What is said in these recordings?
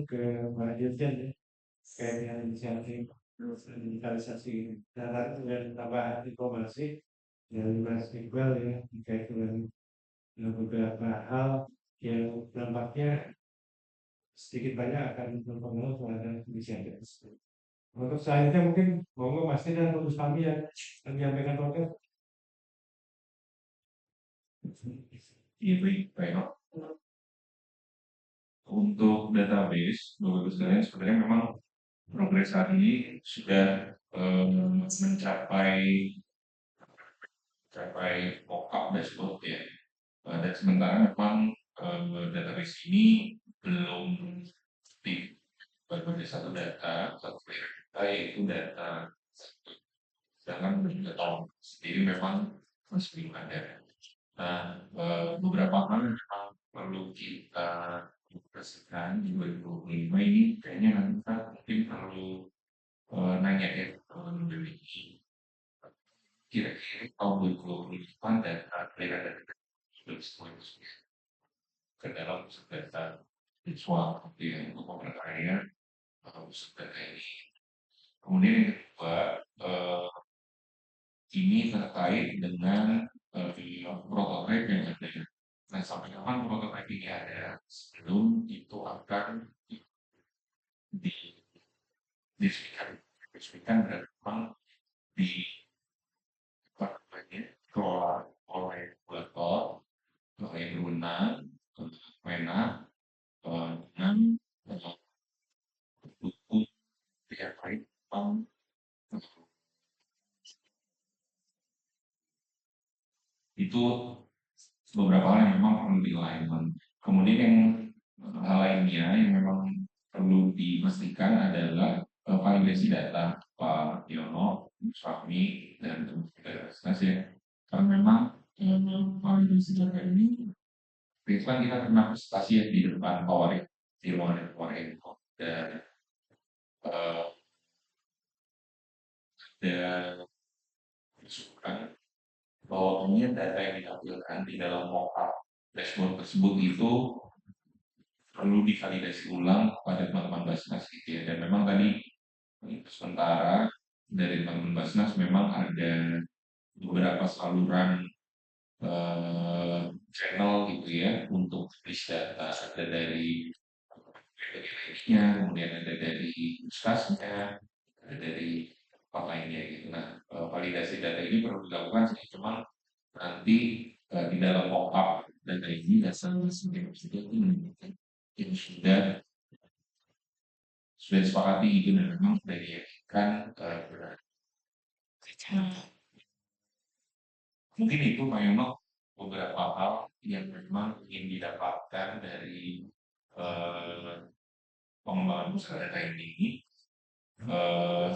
ke Mbak Dirjen ya, kayak dengan inisiatif terus digitalisasi data dan tambahan informasi dari Mas Iqbal ya terkait dengan beberapa hal yang nampaknya sedikit banyak akan berpengaruh terhadap inisiatif tersebut. Untuk selanjutnya mungkin monggo Mas dan Gus Fahmi yang menyampaikan podcast. Iya, baik. Untuk database, Bapak Ibu sekalian, sebenarnya memang progres saat ini sudah mencapai mock-up dashboard ya. Dan sementara memang database ini belum di berbagai satu data, satu data yaitu data. Sedangkan data sendiri memang masih belum ada. Nah, beberapa hal yang memang perlu kita diskusikan di 2025 ini kayaknya nanti kita mungkin perlu nanya ya teman-teman dari kira-kira tahun 2025 data peliharaan data sudah semua ke dalam pusat data visual untuk memperkaya pusat data ini. Kemudian yang kedua, ini terkait dengan prototipe yang ada. Nah, sampai kapan prototipe ini ada sebelum itu akan didiskusikan dan memang di apa namanya kelola oleh regulator yang berwenang Kemenak dengan mendukung pihak lain itu beberapa hal yang memang perlu dilakukan. Kemudian yang hal lainnya yang memang perlu dipastikan adalah validasi data Pak Yono, Fahmi, dan teman-teman ya. Karena memang validasi data ini, kan kita pernah presentasi ya di depan Power, di ruangan Power Info, dan ada masukan bahwa kemudian data yang ditampilkan di dalam mockup dashboard tersebut itu perlu divalidasi ulang kepada teman-teman Basnas gitu ya. Dan memang tadi sementara dari teman-teman Basnas memang ada beberapa saluran channel gitu ya untuk list data, ada dari kemudian ada dari Puskasnya, ada dari apa lainnya gitu. Nah, validasi data ini perlu dilakukan sih, cuma nanti di dalam mockup data ini dasarnya ini sudah disepakati itu dan memang sudah diyakinkan mungkin itu Pak Yono beberapa hal yang memang ingin didapatkan dari pengembangan usaha data ini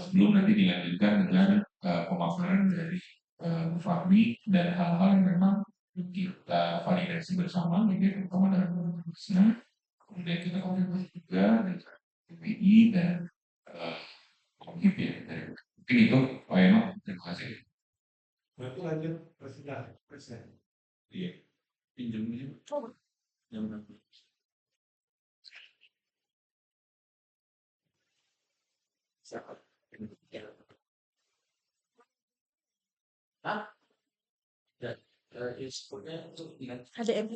sebelum nanti dilanjutkan dengan pemaparan dari Fahmi dan hal-hal yang memang kita validasi bersama gitu terutama dengan Basnas, kemudian kita konfirmasi juga dengan PPI dan Komip ya dari mungkin itu Pak Yono, terima kasih. Berarti lanjut presiden. Iya, pinjam ini yang Ada M.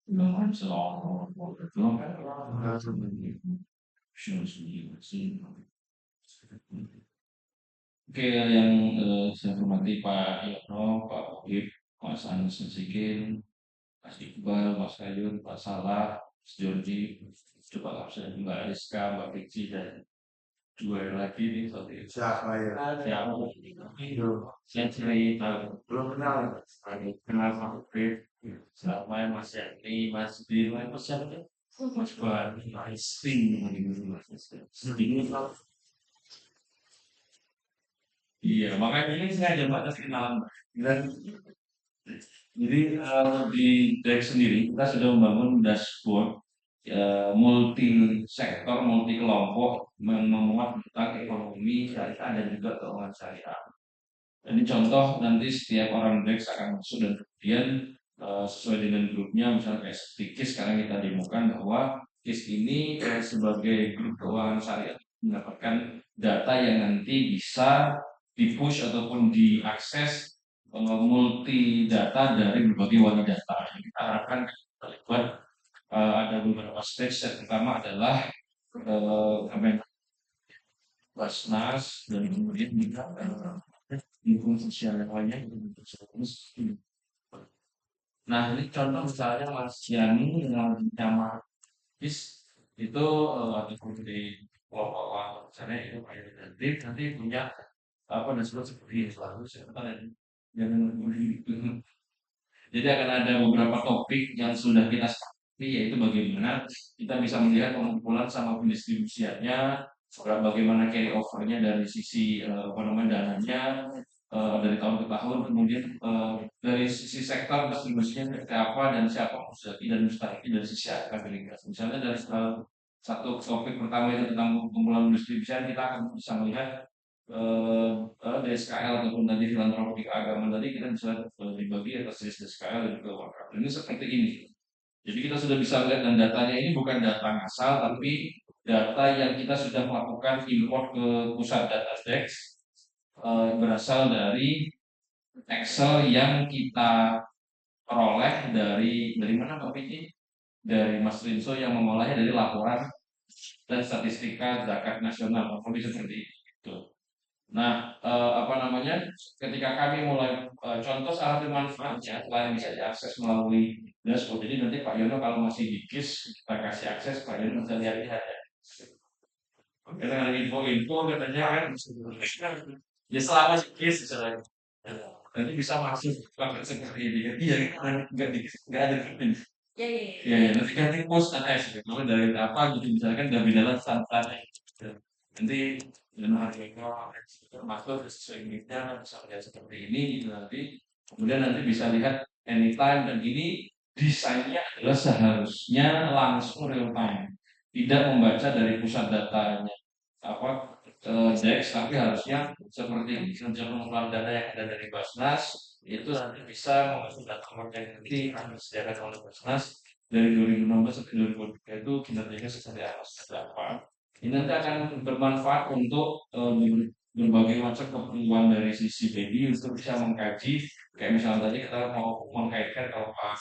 belum soal belum Oke, yang saya hormati Pak Yono, Pak Muhib, Mas Anies Nasikin, Mas Iqbal, Mas Kayun, Pak Salah, Mas Jordi, coba absen Mbak Rizka, Mbak Fitri, dan dua lagi nih satu Siapa ya? siapa Itu saya cerita belum kenal. kenapa siapa yang Mas Yani Mas Bima Mas siapa Mas Bar Mas Sting Sting iya makanya ini sengaja Mbak kasih kenalan Mbak. Dan jadi di Dex sendiri kita sudah membangun dashboard multi sektor, multi kelompok memuat tentang ekonomi syariah dan juga keuangan syariah. Ini contoh nanti setiap orang Dex akan masuk dan kemudian sesuai dengan grupnya misalnya kayak KIS sekarang kita demokan bahwa KIS ini sebagai grup keuangan syariah mendapatkan data yang nanti bisa dipush ataupun diakses multi data dari berbagai warna data. Yang kita harapkan terlibat ada beberapa stage. Yang pertama adalah Basnas dan kemudian juga lingkungan sosial yang lainnya. Nah ini contoh misalnya Mas Yani dengan nama bis itu ataupun di kelompok misalnya itu nanti punya apa disebut seperti ini selalu jangan jadi akan ada beberapa topik yang sudah kita sepakati yaitu bagaimana kita bisa melihat pengumpulan sama pendistribusiannya, bagaimana carry overnya dari sisi apa namanya dananya dari tahun ke tahun, kemudian dari sisi sektor distribusinya seperti apa dan siapa mustahil dan mustahil dari sisi akademikas. Misalnya dari satu topik pertama itu tentang pengumpulan pendistribusian kita akan bisa melihat DSKL ataupun tadi filantropi keagamaan tadi kita bisa dibagi atas jenis DSKL dan juga wakaf. Ini seperti ini. Jadi kita sudah bisa lihat dan datanya ini bukan data ngasal tapi data yang kita sudah melakukan import ke pusat data Dex berasal dari Excel yang kita peroleh dari mana Pak Piki? Dari Mas Rinso yang mengolahnya dari laporan dan statistika zakat nasional, apa bisa seperti itu. Nah, apa namanya? Ketika kami mulai contoh salah satu manfaatnya selain bisa diakses melalui dashboard. Jadi nanti Pak Yono kalau masih di KIS kita kasih akses Pak Yono bisa lihat-lihat ya. Kita ada info-info katanya kan ya selama si KIS misalnya. Nanti bisa masuk pakai seperti ini. Iya, nggak di nggak ada gitu. Iya, ya, nanti ganti post AS gitu. Dari apa gitu misalkan dari dalam santai. Nanti dan harga termasuk sesuai limitnya bisa lihat seperti ini gitu nanti. Kemudian nanti bisa lihat anytime dan ini desainnya adalah seharusnya langsung real time. Tidak membaca dari pusat datanya apa Dex tapi harusnya seperti ini pengumpulan dana yang ada dari Basnas itu nanti bisa mengasih data yang nanti akan disediakan oleh Basnas dari 2016 sampai 2023 itu kinerjanya seperti apa. Ini nanti akan bermanfaat untuk berbagai macam keperluan dari sisi BI untuk bisa mengkaji kayak misalnya tadi kita mau mengkaitkan kalau Pak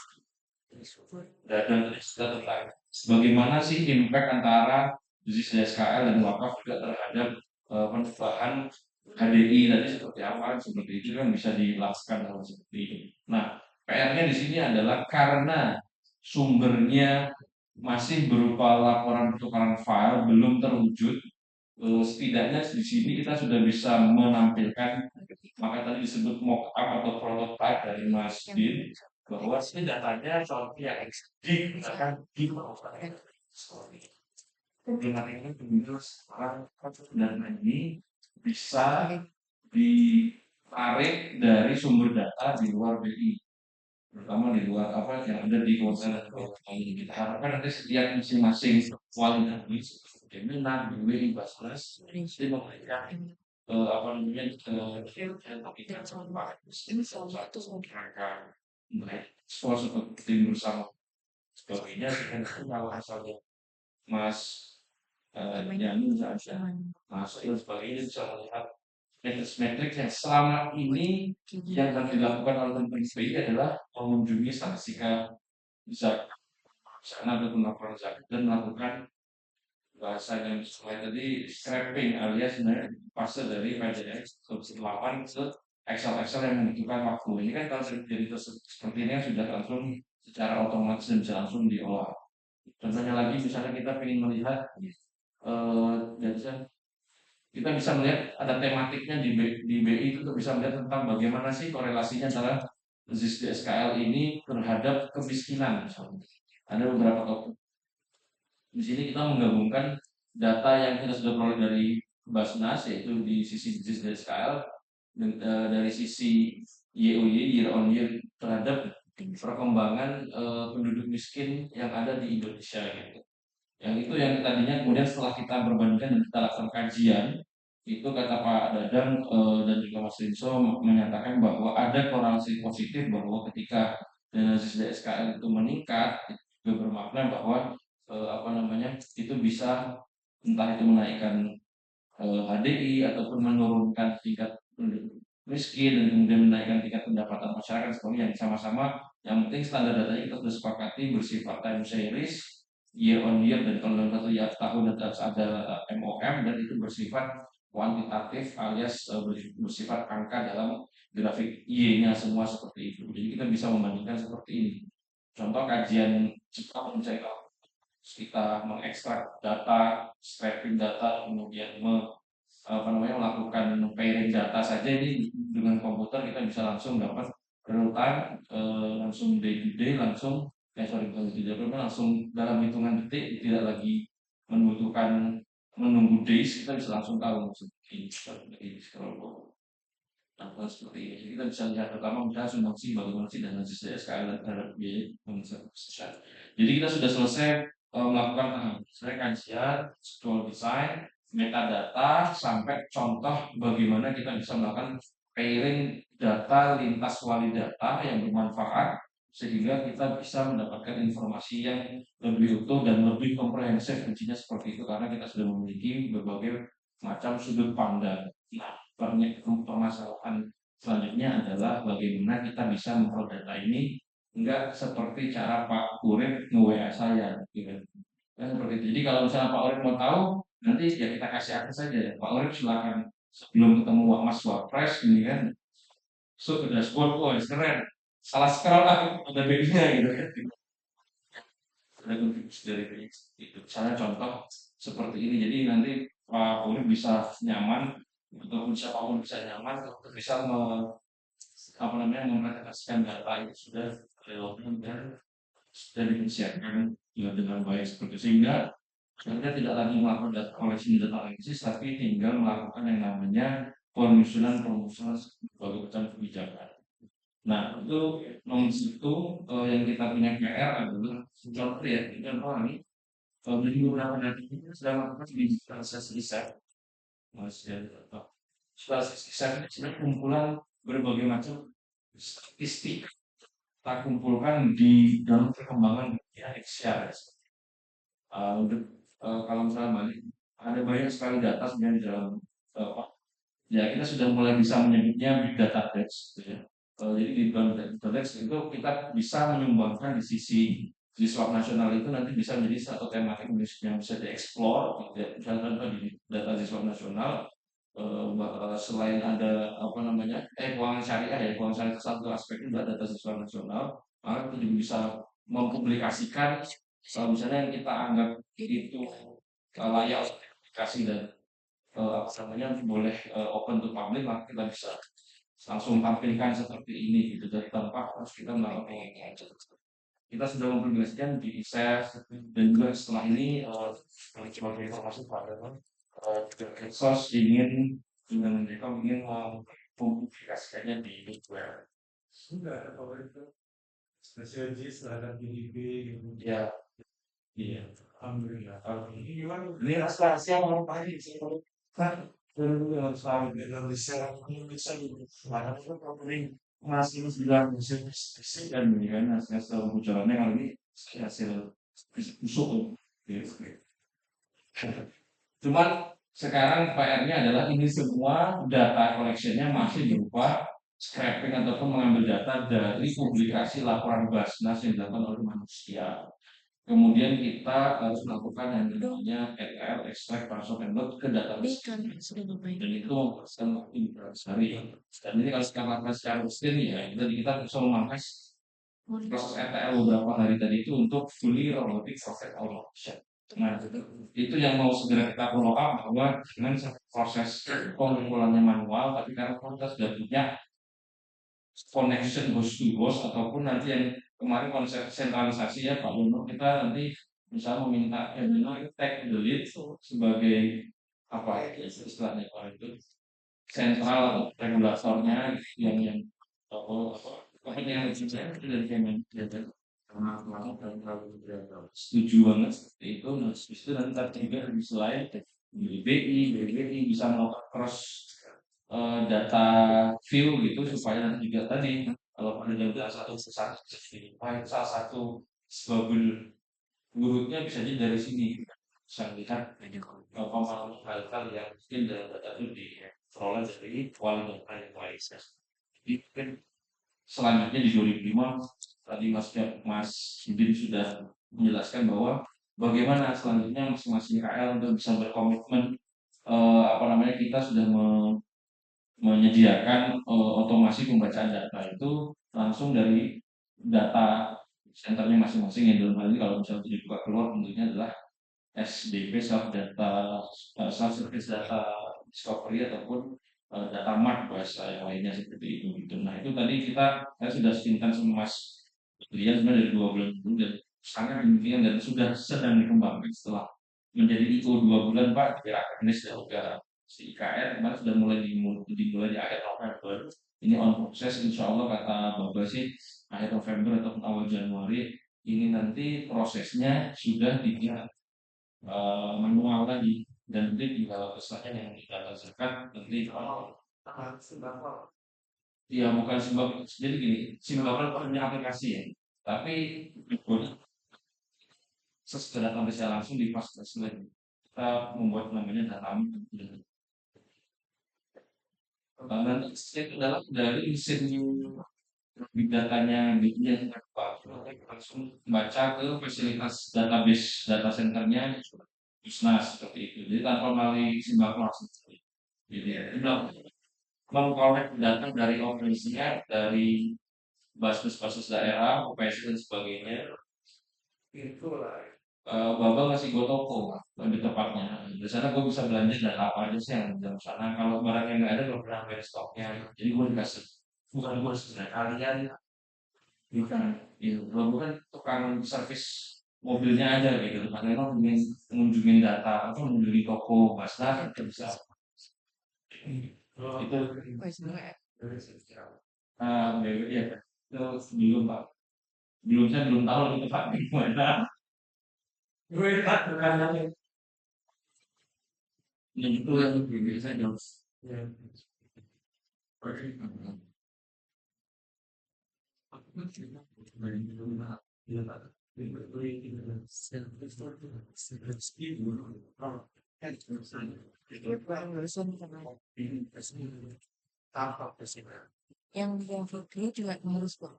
dan kita tentang bagaimana sih impact antara bisnis SKL dan wakaf juga terhadap perubahan HDI tadi seperti apa seperti itu kan bisa dilakukan hal seperti ini. Nah, PR-nya di sini adalah karena sumbernya masih berupa laporan pertukaran file belum terwujud. Setidaknya di sini kita sudah bisa menampilkan maka tadi disebut mock up atau prototype dari Mas Din bahwa ini datanya contoh yang digunakan di dengan ini kemudian sekarang dana ini bisa ditarik dari sumber data di luar BI terutama di luar apa yang ada di Kementerian Keuangan ini kita harapkan nanti setiap masing-masing kualitas Kemenak, BI, Basnas itu memberikan apa namanya ini salah satu rangka baik suatu tim bersama sebagainya dengan kalau asalnya Mas yang masuk dan sebagainya bisa melihat metrik yang selama ini yang akan dilakukan oleh pemerintah BI adalah mengunjungi statistika zakat sana ataupun laporan zakat dan melakukan bahasa yang sesuai tadi scraping alias fase dari PJX ke 8 ke Excel yang membutuhkan waktu ini kan kalau jadi seperti ini sudah langsung secara otomatis dan bisa langsung diolah. Contohnya lagi misalnya kita ingin melihat jadi kita bisa melihat ada tematiknya di BI itu bisa melihat tentang bagaimana sih korelasinya antara ZIS DSKL ini terhadap kemiskinan misalnya. Ada beberapa topik. Di sini kita menggabungkan data yang kita sudah peroleh dari Basnas yaitu di sisi ZIS DSKL dari sisi YOY year on year terhadap perkembangan penduduk miskin yang ada di Indonesia gitu. Yang itu yang tadinya kemudian setelah kita perbandingkan dan kita lakukan kajian, itu kata Pak Dadang dan juga Mas Rinso menyatakan bahwa ada korelasi positif bahwa ketika dana DSKL itu meningkat, itu bermakna bahwa itu bisa entah itu menaikkan HDI ataupun menurunkan tingkat penduduk miskin dan kemudian menaikkan tingkat pendapatan masyarakat seperti yang sama-sama yang penting standar datanya kita sudah sepakati bersifat time series year on year dan kalau dalam satu tahun harus ada MOM dan itu bersifat kuantitatif alias bersifat angka dalam grafik Y-nya semua seperti itu. Jadi kita bisa membandingkan seperti ini. Contoh kajian cepat misalnya kita mengekstrak data, scraping data, kemudian melakukan pairing data saja ini dengan komputer kita bisa langsung dapat real time, langsung day to day, langsung langsung dalam hitungan detik, tidak lagi membutuhkan menunggu days, kita bisa langsung tahu seperti ini seperti ini. Jadi kita bisa lihat pertama misalnya sumbangsi bagaimana sih dana SKL terhadap biaya besar. Jadi kita sudah selesai melakukan kajian, structural design, metadata, sampai contoh bagaimana kita bisa melakukan pairing data lintas wali data yang bermanfaat sehingga kita bisa mendapatkan informasi yang lebih utuh dan lebih komprehensif kuncinya seperti itu karena kita sudah memiliki berbagai macam sudut pandang. Nah, permasalahan selanjutnya adalah bagaimana kita bisa memperoleh data ini enggak seperti cara Pak Urip nge-WA saya gitu. Kan seperti itu. Jadi kalau misalnya Pak Urip mau tahu nanti ya kita kasih akses saja. Pak Urip silakan sebelum ketemu Mas Wapres ini kan so ke dashboard, oh keren. Salah scroll lah ada babynya gitu kan. Ada kontribusi dari itu. Misalnya contoh seperti ini. Jadi nanti Pak Urip bisa nyaman ataupun siapapun bisa nyaman untuk bisa mempresentasikan data itu sudah relevan dan sudah dipersiapkan dengan baik seperti itu. Sehingga kita tidak lagi melakukan data koleksi data analisis tapi tinggal melakukan yang namanya penyusunan sebagai macam kebijakan. Nah itu nomor satu yang kita punya PR adalah contoh ya contoh ini dari beberapa data ini sudah melakukan proses riset masih proses riset ini sebenarnya kumpulan berbagai macam statistik kita kumpulkan di dalam perkembangan dunia XR. Kalau misalnya balik, ada banyak sekali data sebenarnya di dalam ya kita sudah mulai bisa menyebutnya big data text, gitu ya. Jadi di dalam data text itu kita bisa menyumbangkan di sisi di swap nasional itu nanti bisa menjadi satu tematik yang bisa dieksplor, gitu ya. Misalnya di data di swap nasional selain ada keuangan syariah ya keuangan syariah itu satu aspek juga data siswa nasional maka kita juga bisa mempublikasikan misalnya yang kita anggap itu layak publikasi dan boleh open to public maka kita bisa langsung tampilkan seperti ini gitu dari tanpa harus kita melakukan kita sudah mempublikasikan di ISEF dan juga setelah ini sebagai informasi pada Sos ingin dengan mereka ingin mempublikasikannya di web. Sudah ada power itu spesialis terhadap GDP gitu. Ya, iya. Alhamdulillah. Ini gimana? Ini rahasia orang Paris sih. Kan dulu yang selalu Indonesia gitu. Mana itu ini masih bilang hasil statistik dan ini kan hasil bocorannya kali ini hasil busuk. Cuman sekarang PR-nya adalah ini semua data collection-nya masih berupa scraping ataupun mengambil data dari publikasi laporan Basnas yang dilakukan oleh manusia. Kemudian kita harus melakukan yang namanya ETL, extract, transform, and load ke database. Dan itu memperlukan waktu beberapa hari. Dan ini kalau kita lakukan secara rutin ya, kita bisa memangkas proses ETL beberapa hari tadi itu untuk fully robotic profit automation. Nah, itu yang mau segera kita follow up bahwa dengan proses pengumpulannya manual, tapi karena kita sudah punya connection host to host ataupun nanti yang kemarin konsep sentralisasi ya Pak Yono, kita nanti bisa meminta tag the lead sebagai apa ya istilahnya Pak itu sentral regulatornya yang apa yang dari Kemen setuju banget seperti itu. Nah, itu nanti juga di selain BBI bisa melakukan cross data view gitu supaya nanti juga tadi kalau ada yang satu salah satu bubble buruknya bisa jadi dari sini bisa lihat pemahaman hal-hal yang mungkin dalam data itu diperoleh dari kualitas yang baik. Jadi mungkin selanjutnya di 2005 tadi Mas Udin sudah menjelaskan bahwa bagaimana selanjutnya masing-masing KL untuk bisa berkomitmen apa namanya kita sudah menyediakan otomasi pembacaan data itu langsung dari data senternya masing-masing yang dalam hal ini kalau misalnya dibuka keluar tentunya adalah SDP self data self service data discovery ataupun data mart bahasa yang lainnya seperti itu gitu. Nah itu tadi saya sudah sekintar sama Mas Lian sebenarnya dari 2 bulan dulu dan sangat demikian dan sudah sedang dikembangkan setelah menjadi IO 2 bulan Pak di Rakernis dan juga si IKR kemarin sudah dimulai di akhir November. Ini on proses insya Allah kata Bapak sih akhir November ataupun awal Januari ini nanti prosesnya sudah manual lagi dan nanti tinggal kesannya yang kita zakat nanti ya bukan sembako jadi gini sembako itu hanya aplikasi ya tapi sesudah datang saya langsung di fasilitas lain kita membuat namanya data dan itu adalah dari mesin big datanya yang langsung baca ke fasilitas database data centernya Bisnas seperti itu. Jadi tanpa melalui simbol langsung. Jadi mengkolek data dari operasinya, dari basis-basis daerah, OPS dan sebagainya. Itu Babel ngasih gue toko, lebih tepatnya. Di sana gue bisa belanja data apa aja sih yang di sana. Kalau barang yang nggak ada, gue pernah ambil stoknya. Jadi gue dikasih, bukan gue sebenarnya kalian, bukan, itu. Gue bukan tukang servis mobilnya aja gitu. Makanya lo ingin mengunjungi data atau mengunjungi toko basah itu bisa. Itu ya itu belum Pak. Saya belum tahu itu Pak gimana. Gue Pak karena itu yang biasa jauh. Yang Fikri juga ngurus kok.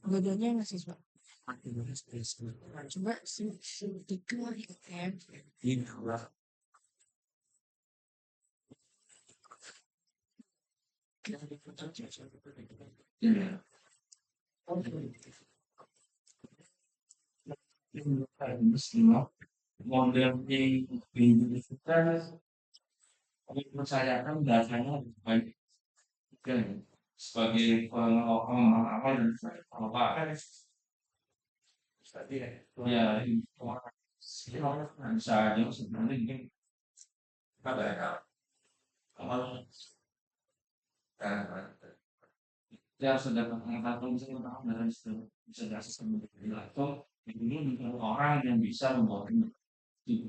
Dua-duanya masih Pak. Coba tiga ya. Model dibutuhkan mempercayakan datanya baik sebagai pengelola apa dan pengelola ya bisa aja sebenarnya ini apa ya kalau ya sudah pengetahuan saya tahu dari bisa diakses ke itu ini orang yang bisa membawa itu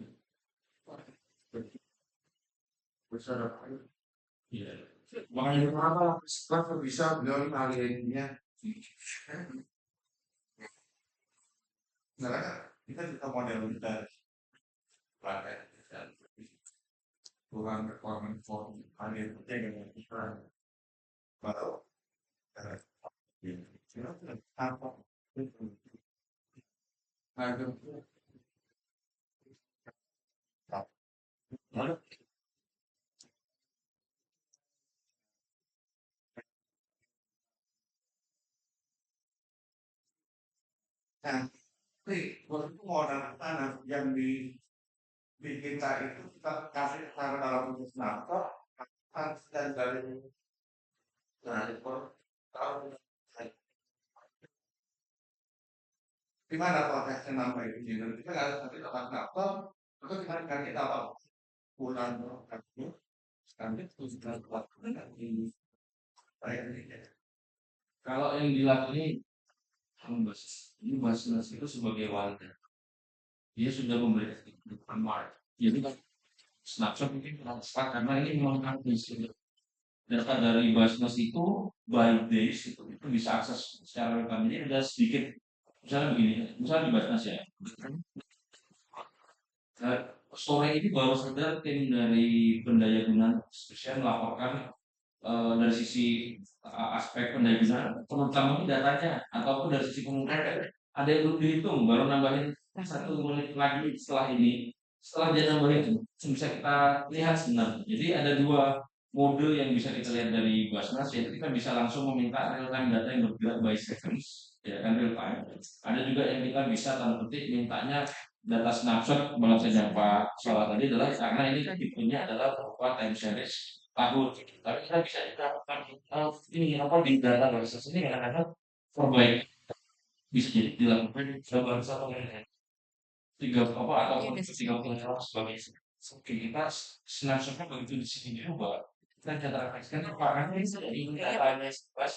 besar ya makanya kenapa setelah bisa beliau aliennya karena kita juga model kita pakai dan kurang requirement form alien dengan kita baru apa ada mau tanah yang di kita itu kita kasih taruh dalam bentuk snapshot dan dari taruh di mana prosesnya nama itu jadi kita nggak nanti dapat snapshot terus kita tahu bulan berapa nanti terus kita buat nanti Kalau yang dilakukan ini Basnas itu sebagai wadah, dia sudah memberikan mark. Jadi kan snapshot mungkin transfer karena ini memang habis gitu. Data dari Basnas itu by days itu bisa akses secara real time. Jadi ada sedikit misalnya begini, misalnya di Basnas ya. Sore ini baru saja tim dari pendayagunaan spesial melaporkan dari sisi aspek pendayagunaan terutama datanya ataupun dari sisi pengumpulan ada yang belum dihitung baru nambahin 1 menit lagi setelah ini setelah dia nambahin itu bisa kita lihat sebenarnya jadi ada 2 mode yang bisa kita lihat dari Basnas yaitu kita bisa langsung meminta real time data yang bergerak by seconds ya kan real time ada juga yang kita bisa tanda petik mintanya data snapshot kalau saja Pak Salah tadi adalah karena ini kan tipenya adalah berupa time series tahun. Tapi kita bisa juga ini apa di data basis ini kadang-kadang perbaikan bisa jadi dilakukan dalam satu menit. 30 apa Iya, ataupun ada sisi 30 jam sebagai oke kita snapshotnya begitu di sini juga kita cara refleksikan apakah ini dari datanya pas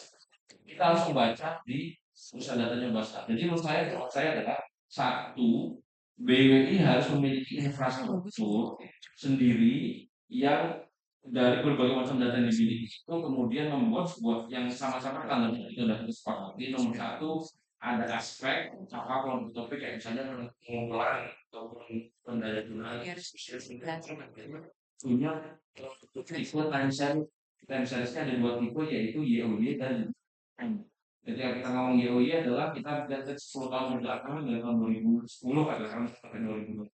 kita langsung baca di pusat datanya Basnas. Jadi menurut saya adalah satu BWI harus memiliki infrastruktur sendiri yang dari berbagai macam data yang dimiliki itu kemudian membuat sebuah yang sama-sama tanda petik sudah disepakati nomor satu ada aspek apa kelompok topik kayak misalnya pengumpulan ataupun pendayagunaan Iya, harus punya tipe time seriesnya ada 2 tipe yaitu YOY dan M. Ketika kita ngomong YOY adalah kita lihat 10 tahun ke belakang dari tahun 2010 katakan sampai 2020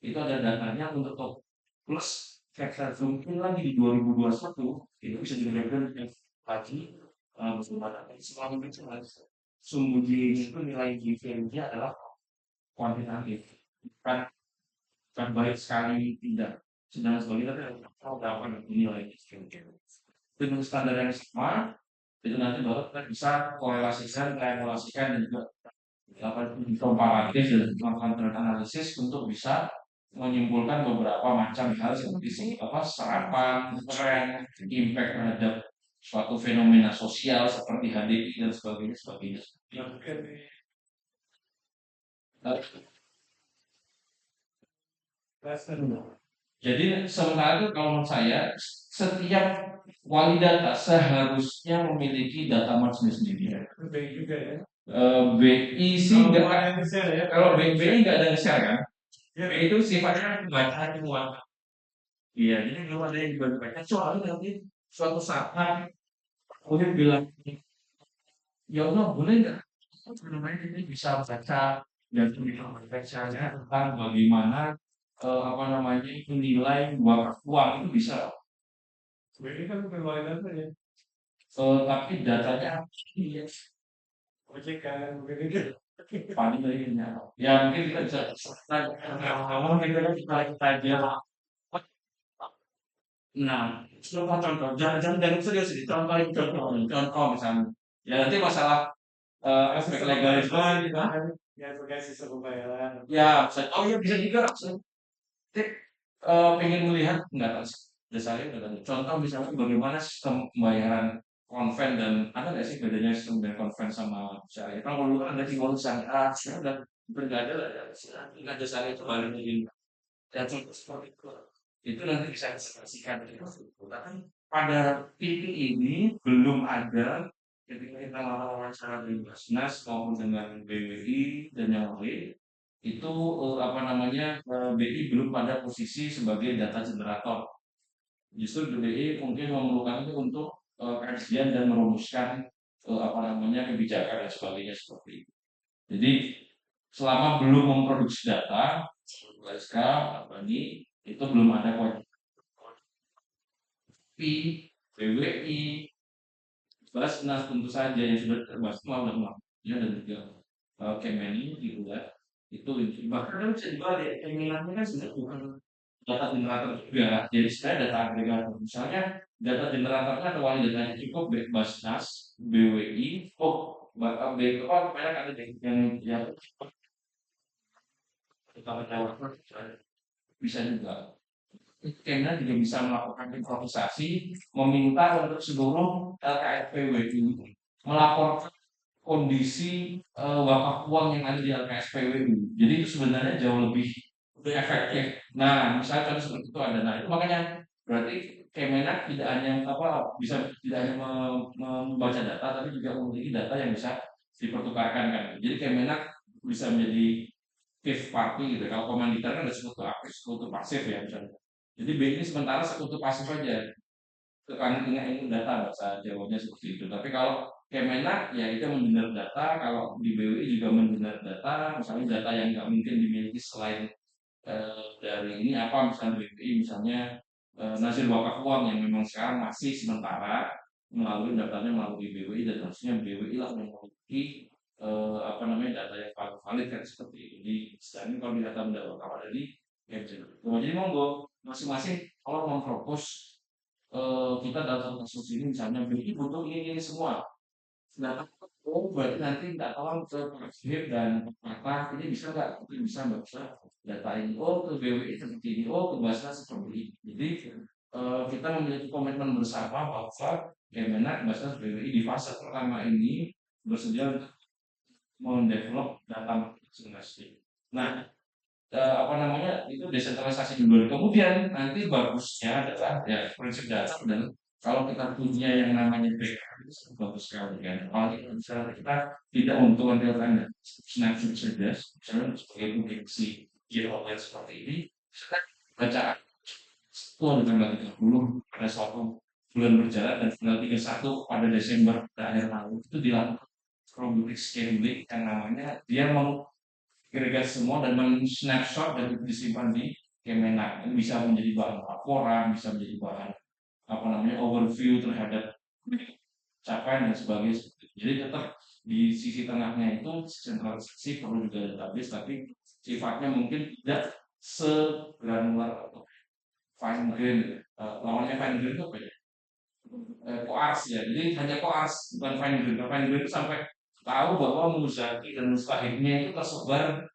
itu ada datanya untuk top plus factor mungkin lagi di 2021 itu bisa diberikan lagi bagaimana selama itu sumbu itu nilai giveaway-nya adalah kuantitatif bukan bukan baik sekali tidak sedang sebagai tapi tahu berapa nilai giveaway dengan standar yang sama itu nanti baru kita bisa korelasikan triangulasikan dan juga melakukan komparatif dan melakukan analisis untuk bisa menyimpulkan beberapa macam hal seperti apa serapan, tren, impact terhadap suatu fenomena sosial seperti HDI dan sebagainya. Jadi sementara itu kalau menurut saya setiap wali data seharusnya memiliki data margin sendiri. baik juga ya BI sih enggak ya kalau BI enggak ada share kan? BI itu sifatnya bacaan semua. Iya, jadi belum ada yang dibaca kecuali nanti suatu saat mungkin bilang, ya Allah boleh nggak? Namanya ini bisa baca dan bisa membacanya tentang bagaimana apa namanya menilai uang itu bisa. ini kan permainan saja Tapi datanya iya, OJK begini paling lainnya. Ya mungkin kita bisa ngomong kita aja. Nah, contoh, jangan serius sih, contoh misalnya. Ya nanti masalah aspek legalisme gitu. ya terkait sistem pembayaran Ya, oh ya bisa juga. Tapi, pengen melihat enggak tahu sih, dasarnya enggak tahu. Contoh misalnya bagaimana sistem pembayaran konven dan ada nggak sih bedanya sistem dan konven sama syariah? Kan kalau dulu kan ada timbal syariah, sekarang udah berbeda lah ya. Nggak ada syariah itu balik lagi. Ya contoh seperti itu. Itu nanti bisa disaksikan. Tapi pada titik ini belum ada ketika kita melakukan wawancara dengan Basnas maupun dengan BWI dan yang lain itu apa namanya BI belum pada posisi sebagai data generator. Justru BI mungkin memerlukan itu untuk kajian dan merumuskan apa namanya kebijakan dan sebagainya seperti itu. Jadi selama belum memproduksi data, LSK apa ini itu belum ada kewajiban. BWI, Basnas tentu saja yang sudah terbahas malam ya dan juga Kemenlu juga Itu bahkan kan bisa dibalik, keinginannya kan sebenarnya bukan data generator juga. Jadi sebenarnya data agregator. Misalnya data generatornya atau wali datanya cukup Basnas, BWI, apa banyak ada yang utama Jawa bisa juga. Kemudian juga bisa melakukan improvisasi, meminta untuk seluruh LKSPWU melaporkan kondisi wakaf uang yang ada di LKSPWU. Jadi itu sebenarnya jauh lebih efektif. Nah, misalnya contoh seperti itu ada. Nah, itu makanya berarti Kemenak tidak hanya bisa tidak hanya membaca data, tapi juga memiliki data yang bisa dipertukarkan kan. Jadi Kemenak bisa menjadi fifth party gitu. Kalau komanditer kan ada sekutu aktif, sekutu pasif ya misalnya. Jadi B ini sementara sekutu pasif aja. Tukang ingat data bahasa Jawanya seperti itu. Tapi kalau Kemenak ya itu mendengar data, kalau di BWI juga mendengar data, misalnya data yang nggak mungkin dimiliki selain dari ini apa misalnya BPI misalnya nasir wakaf uang yang memang sekarang masih sementara melalui datanya melalui BWI dan harusnya BWI lah yang memiliki apa namanya data yang paling valid kan seperti itu. Jadi sekarang kalau di data benda wakaf ada di Kemsen. Jadi monggo masing-masing kalau mempropos kita dalam kasus ini misalnya BPI butuh ini semua. Nah, oh berarti nanti nggak tolong ke Persib dan apa ini bisa nggak? Mungkin bisa nggak bisa data ini. Oh ke BWI seperti ini. Oh ke Basnas seperti ini. Jadi kita memiliki komitmen bersama bahwa Kemenak, Basnas, BWI di fase pertama ini bersedia untuk mendevelop data masing-masing. Nah, apa namanya itu desentralisasi dulu. Kemudian nanti bagusnya adalah ya prinsip dasar dan kalau kita punya yang namanya backup itu sangat bagus sekali kan. Kalau misalnya kita tidak untuk real time snapshot saja, misalnya sebagai prediksi year on year seperti ini, kita baca itu ada tanggal 30 pada suatu bulan berjalan dan tanggal 31 pada Desember akhir tahun itu dilakukan probability scaling yang namanya dia agregat semua dan men-snapshot dan itu disimpan di Kemenak. Ini bisa menjadi bahan laporan, bisa menjadi bahan apa namanya overview terhadap capaian dan sebagainya. Jadi tetap di sisi tengahnya itu sentralisasi perlu juga database, tapi sifatnya mungkin tidak segranular atau fine grain. Lawannya fine grain itu apa ya? Koars ya. Jadi hanya koars bukan fine grain. Fine grain itu sampai tahu bahwa Muzaki dan Mustahiknya itu tersebar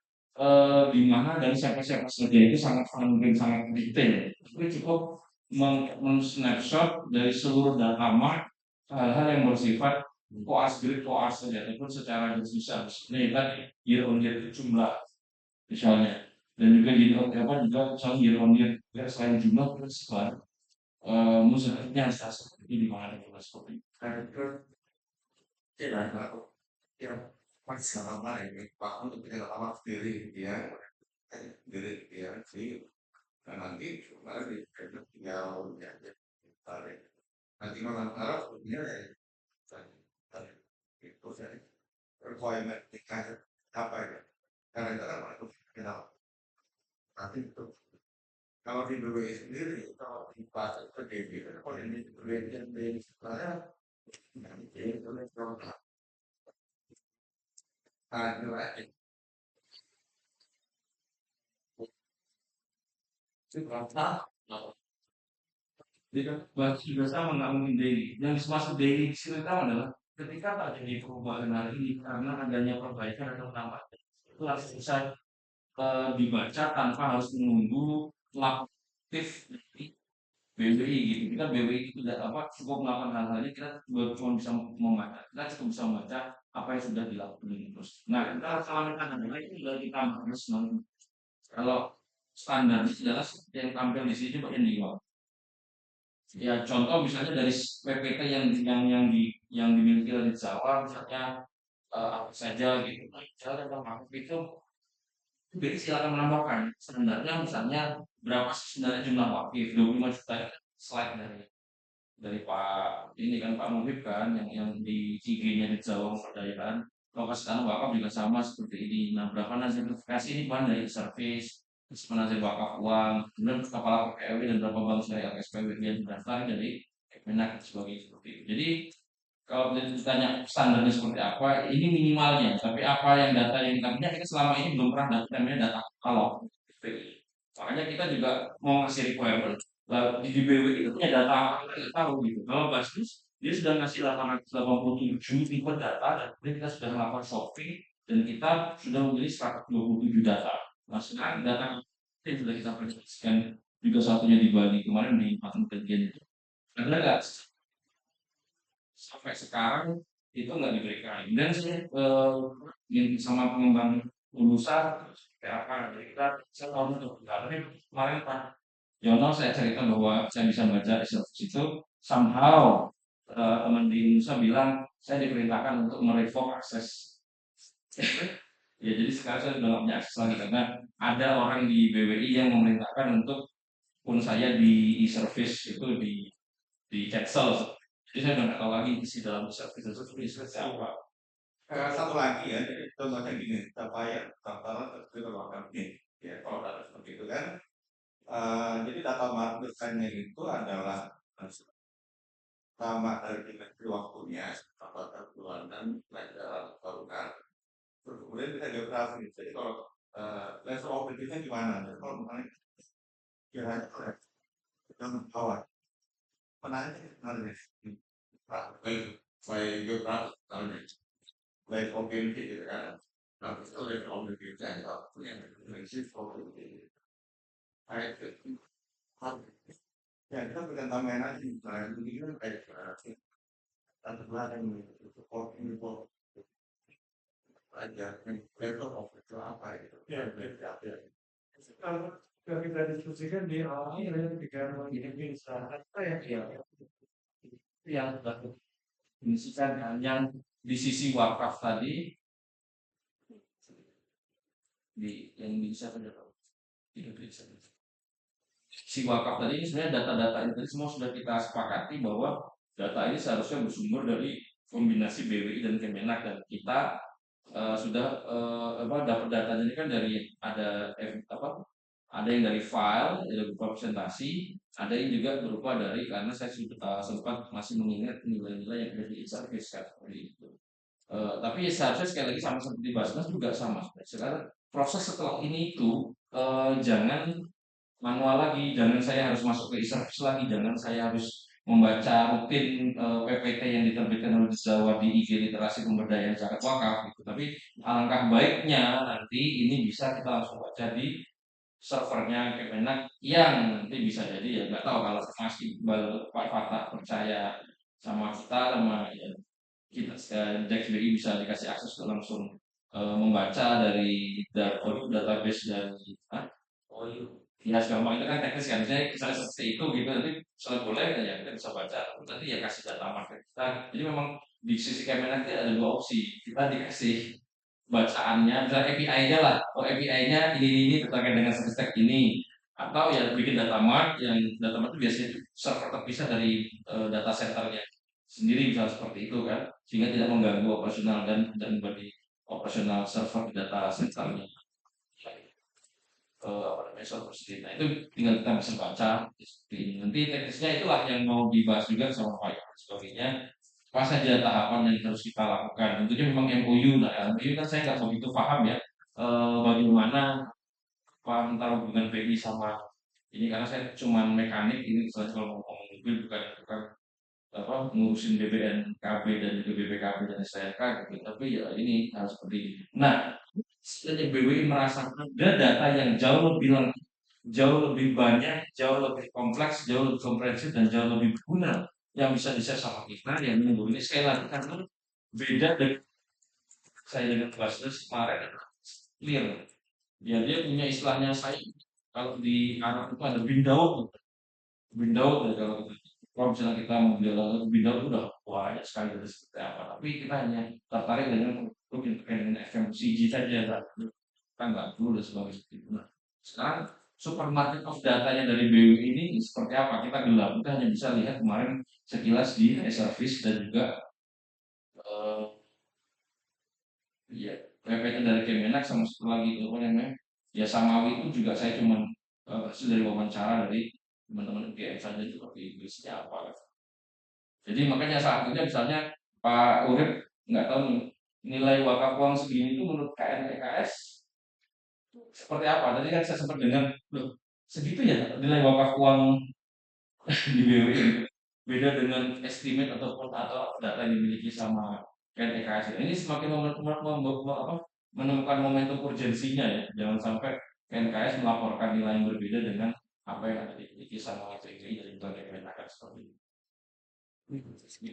di mana dan siapa-siapa saja itu sangat mungkin sangat detail. Tapi cukup men-snapshot dari seluruh data mart hal-hal yang bersifat koas saja, ataupun secara garis besar. Ini tadi year on year itu jumlah misalnya, dan juga year on apa juga misalnya year on year juga selain jumlah terus sebar musiknya seperti di mana juga seperti itu. Karena tidak tahu ya masih lama ini Pak untuk tidak lama sendiri ya sendiri ya sih dan nanti cuma di tinggal ya tarik nanti malam Arab punya ya itu saya requirement tingkat apa ya karena itu apa itu final nanti itu kalau di BWI sendiri kalau di pasar PDB kalau ini bagian dari saya nanti itu program ada lagi itu berapa jadi bahas juga sama nggak mungkin daily. Yang masuk daily di sini tahu adalah ketika terjadi perubahan hari ini karena adanya perbaikan atau penambahan itu langsung bisa dibaca tanpa harus menunggu lab aktif dari BWI gitu. Kita BWI itu tidak apa cukup melakukan hal-halnya kita cuma bisa membaca. Kita cukup bisa membaca apa yang sudah dilakukan terus. Nah, kita salamkan adalah itu sudah kita harus kalau standar adalah yang tampil di sini bagian di bawah. Ya contoh misalnya dari PPT yang dimiliki oleh Jawa misalnya apa saja gitu. Nah, misalnya tentang makhluk itu jadi silakan menambahkan sebenarnya misalnya berapa sih sebenarnya jumlah wakif 25 juta slide dari Pak ini kan Pak Muhib kan yang di IG-nya di Jawa Perdayaan lokasi tanah wakaf juga sama seperti ini. Nah berapa nanti sertifikasi ini bahan dari service penasihat wakaf uang, kemudian kepala PPW dan berapa bank syariah SPW yang terdaftar dari Kemenak sebagai seperti itu. Jadi kalau ditanya standarnya seperti apa, ini minimalnya. Tapi apa yang data yang kita punya, kita selama ini belum pernah dapat namanya data katalog. Makanya kita juga mau ngasih requirement. Lah, di BW itu punya data apa kita nggak tahu gitu. Kalau Basis dia sudah ngasih 887 tipe data dan kemudian kita sudah melakukan shopping dan kita sudah memilih 127 data. Nah sekarang data yang sudah kita presentasikan juga satunya di Bali kemarin di patung kajian itu ada nggak sampai sekarang itu nggak diberikan dan saya yang sama pengembang lulusan kayak apa jadi saya tahu untuk tapi kemarin Pak Yono saya cerita bahwa saya bisa baca itu somehow teman di Indonesia bilang saya diperintahkan untuk merevoke akses ya jadi sekarang saya sudah nggak punya akses lagi karena ada orang di BWI yang memerintahkan untuk pun saya di e-service itu di cancel jadi saya udah nggak tahu lagi isi dalam e-service itu seperti apa. Satu lagi ya, jadi contohnya gini, capaian, tantangan terkait dengan ini, ya kalau data seperti itu kan, jadi data marketnya itu adalah sama dari dimensi waktunya, apakah bulanan, pelajaran, tahunan, terus kemudian kita geografi. Jadi kalau level objektifnya di mana? Jadi kalau misalnya kira-kira kita mengawal, penanya sebenarnya, baik geografi, baik objektif gitu kan. Nah, itu level objektifnya yang dimensi objektif. Ya, kita berikan tambahan aja, misalnya begini kan kayak tanda belakang support info aja, level of itu apa gitu. Ya, kalau kita diskusikan di awal ini ketika mengirim saat apa ya? Yang diskusikan yang di sisi wakaf tadi di yang bisa saja tidak bisa. Si wakaf tadi ini sebenarnya data-data ini tadi semua sudah kita sepakati bahwa data ini seharusnya bersumber dari kombinasi BWI dan Kemenak dan kita sudah dapat datanya ini kan dari ada yang dari file, ada berupa presentasi, ada yang juga berupa dari karena saya sempat masih mengingat nilai-nilai yang ada di e-service kan seperti itu. Tapi seharusnya sekali lagi sama seperti Basnas juga sama. Sekarang proses setelah ini itu jangan manual lagi, jangan saya harus masuk ke e-service lagi, jangan saya harus membaca rutin PPT yang diterbitkan oleh Jawa di IG literasi pemberdayaan zakat wakaf gitu. Tapi alangkah baiknya nanti ini bisa kita langsung baca di servernya Kemenak yang nanti bisa jadi ya nggak tahu kalau Mas Iqbal Pak Fatah percaya sama kita sama ya, kita Dex BI bisa dikasih akses untuk langsung membaca dari database dari ya gampang itu kan teknis kan saya seperti itu gitu nanti misalnya boleh ya kita bisa baca nanti ya kasih data market kita jadi memang di sisi Kemenak itu ada dua opsi kita dikasih bacaannya misalnya API-nya lah atau API-nya ini terkait dengan statistik ini atau ya bikin data mart yang data mart itu biasanya server terpisah dari data centernya sendiri misalnya seperti itu kan sehingga tidak mengganggu operasional dan bagi operasional server di data centernya server sendiri. Nah itu tinggal kita bisa baca seperti ini. Nanti teknisnya itulah yang mau dibahas juga sama Pak Iwan sebagainya. Apa saja tahapan yang harus kita lakukan. Tentunya memang MOU. Nah MOU kan saya nggak begitu paham ya bagaimana antara hubungan BI sama ini karena saya cuma mekanik ini misalnya kalau ngomong mobil bukan apa ngurusin BBNKB dan juga BPKB dan STNK gitu. Tapi ya ini harus seperti ini. Nah, setelah BWI merasa ada data yang jauh lebih lengkap, jauh lebih banyak, jauh lebih kompleks, jauh lebih komprehensif dan jauh lebih berguna yang bisa di-share sama kita yang minggu ini sekali lagi karena beda dengan saya dengan Basnas kemarin clear. Ya dia punya istilahnya saya kalau di Arab itu ada bindaud. Bindaud ya kalau misalnya kita membela bindaud itu udah banyak sekali dari seperti apa. Tapi kita hanya tertarik dengan produk yang terkait dengan FMCG saja. Kita nggak perlu dan sebagainya. Nah, sekarang supermarket of datanya dari BW ini seperti apa? Kita gelap. Kita hanya bisa lihat kemarin sekilas di e-service dan juga ya PPT dari Kemenak sama satu lagi apa namanya ya Samawi itu juga saya cuma hasil dari wawancara dari teman-teman UGM saja seperti Inggrisnya apa jadi makanya saat itu misalnya Pak Urip nggak tahu nih, nilai wakaf uang segini itu menurut KNPKS seperti apa? Tadi kan saya sempat dengar, loh segitu ya nilai wakaf uang di BWI gitu. Beda dengan estimate ataupun atau data yang dimiliki sama KNPKS. Ini semakin menemukan momentum urgensinya ya. Jangan sampai KNKS melaporkan nilai yang berbeda dengan apa yang ada dimiliki sama BWI dari KNPKS seperti itu.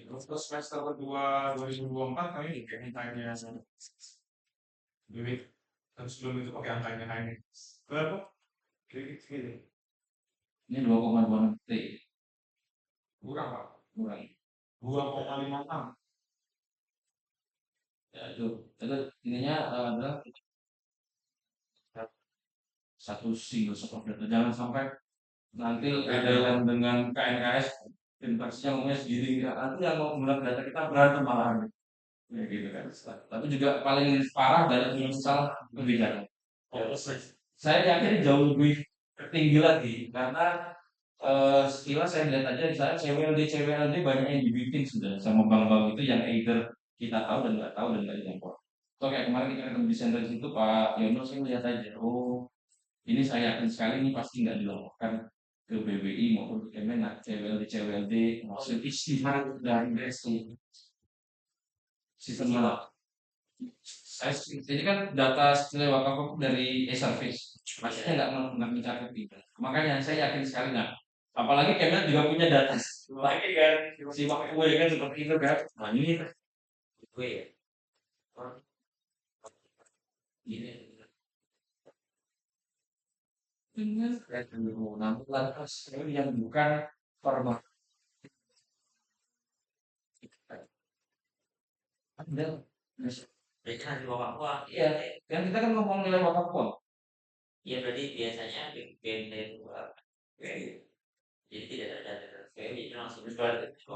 Terus semester kedua 2024 kami kayak mintanya duit dan sebelum itu pakai angkanya ini berapa? Gini. Ini 2,26 T Kurang Pak. kurang. 2,56. Ya itu ininya adalah satu single source of data. Jangan sampai nanti ada yang dengan KNKS investasinya ngomongnya segini, nanti yang mau menggunakan data kita berantem malah ya gitu kan. Tapi juga paling parah dari misal kebijakan. Saya yakin jauh lebih tinggi lagi karena sekilas saya lihat aja di sana CWLD banyak yang dibikin sudah sama bank-bank itu yang either kita tahu dan nggak tahu dan nggak diimpor. So kayak kemarin kita ketemu di center situ Pak Yono, saya melihat aja, oh ini saya yakin sekali ini pasti nggak dilaporkan ke BBI maupun ke Kemenak, CWLD maksud istimewa dan sistem mana? Jadi kan data nilai wakaf itu dari e-service, maksudnya nggak mencakup itu. Makanya saya yakin sekali nah, apalagi Kemenak juga punya data lagi kan, si waktu kan seperti itu kan. Nah ini gue ya, ini dengan namun lantas yang bukan formal. Ada, Berarti nanti bapak uang. iya, kan kita kan ngomong nilai wakaf uang. Iya berarti biasanya BND itu jadi tidak ada data PWI itu langsung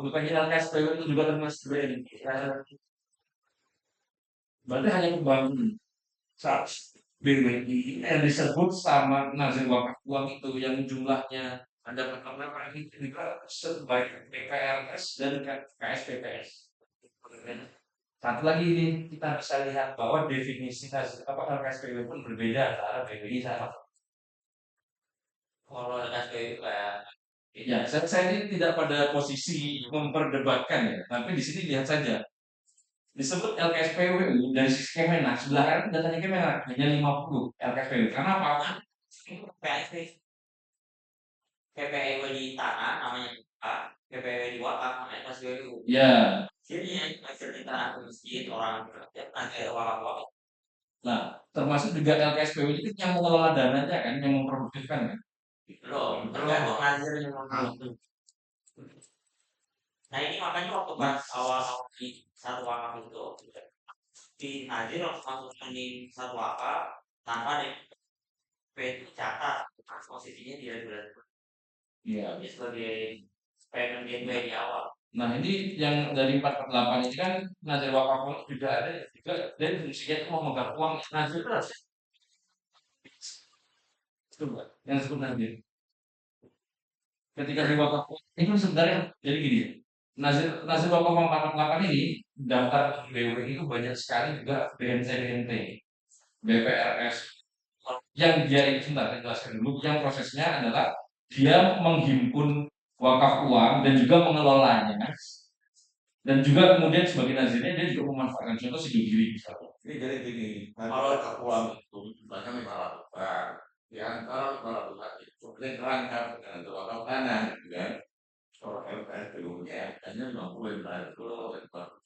Bukan hilang SPW itu juga termasuk BNI. Berarti hanya membangun saat BWI yang disebut sama nazir wakaf uang itu yang jumlahnya ada berapa ini juga sebaik PPRS dan KSPPS. Satu lagi ini kita bisa lihat bahwa definisi nazir apa KSPW pun berbeda antara BWI sama. kalau data PWI kayak Ya, saya ini tidak pada posisi memperdebatkan ya, tapi di sini lihat saja disebut LKSPW dari sisi Kemenak sebelah kanan datanya Kemenak hanya 50 LKSPW. Karena apa? PPW di tanah namanya PPW di wakaf namanya PSBW. Ya, Jadi yang di tanah masjid orang nanti wakaf. nah termasuk juga LKSPW itu yang mengelola dananya kan, yang memproduktifkan kan. Belum tergantung nazir yang Nah ini makanya waktu pas awal-awal di satu wakaf itu di nazir waktu masukkan di satu wakaf tanpa DP itu catat posisinya dia berada. Iya. Dia sebagai payment gateway di awal. Nah ini yang dari 4/8 ini kan nazir wakaf juga ada juga dan fungsinya itu memegang uang nazir terus. Coba yang disebut nazir. Ketika di wakaf itu sebenarnya jadi gini. Nazir wakaf 4/8 ini daftar BWI itu banyak sekali juga BNT, BPRS yang dia itu sebentar saya jelaskan dulu yang prosesnya adalah dia menghimpun wakaf uang dan juga mengelolanya dan juga kemudian sebagai nazirnya dia juga memanfaatkan contoh si diri misalnya. Ini jadi gini, Kalau uang itu banyak 500 di antara 500 itu kemudian rangkap dengan wakaf tanah gitu kan. Kalau LKS dulunya hanya 50 dulu.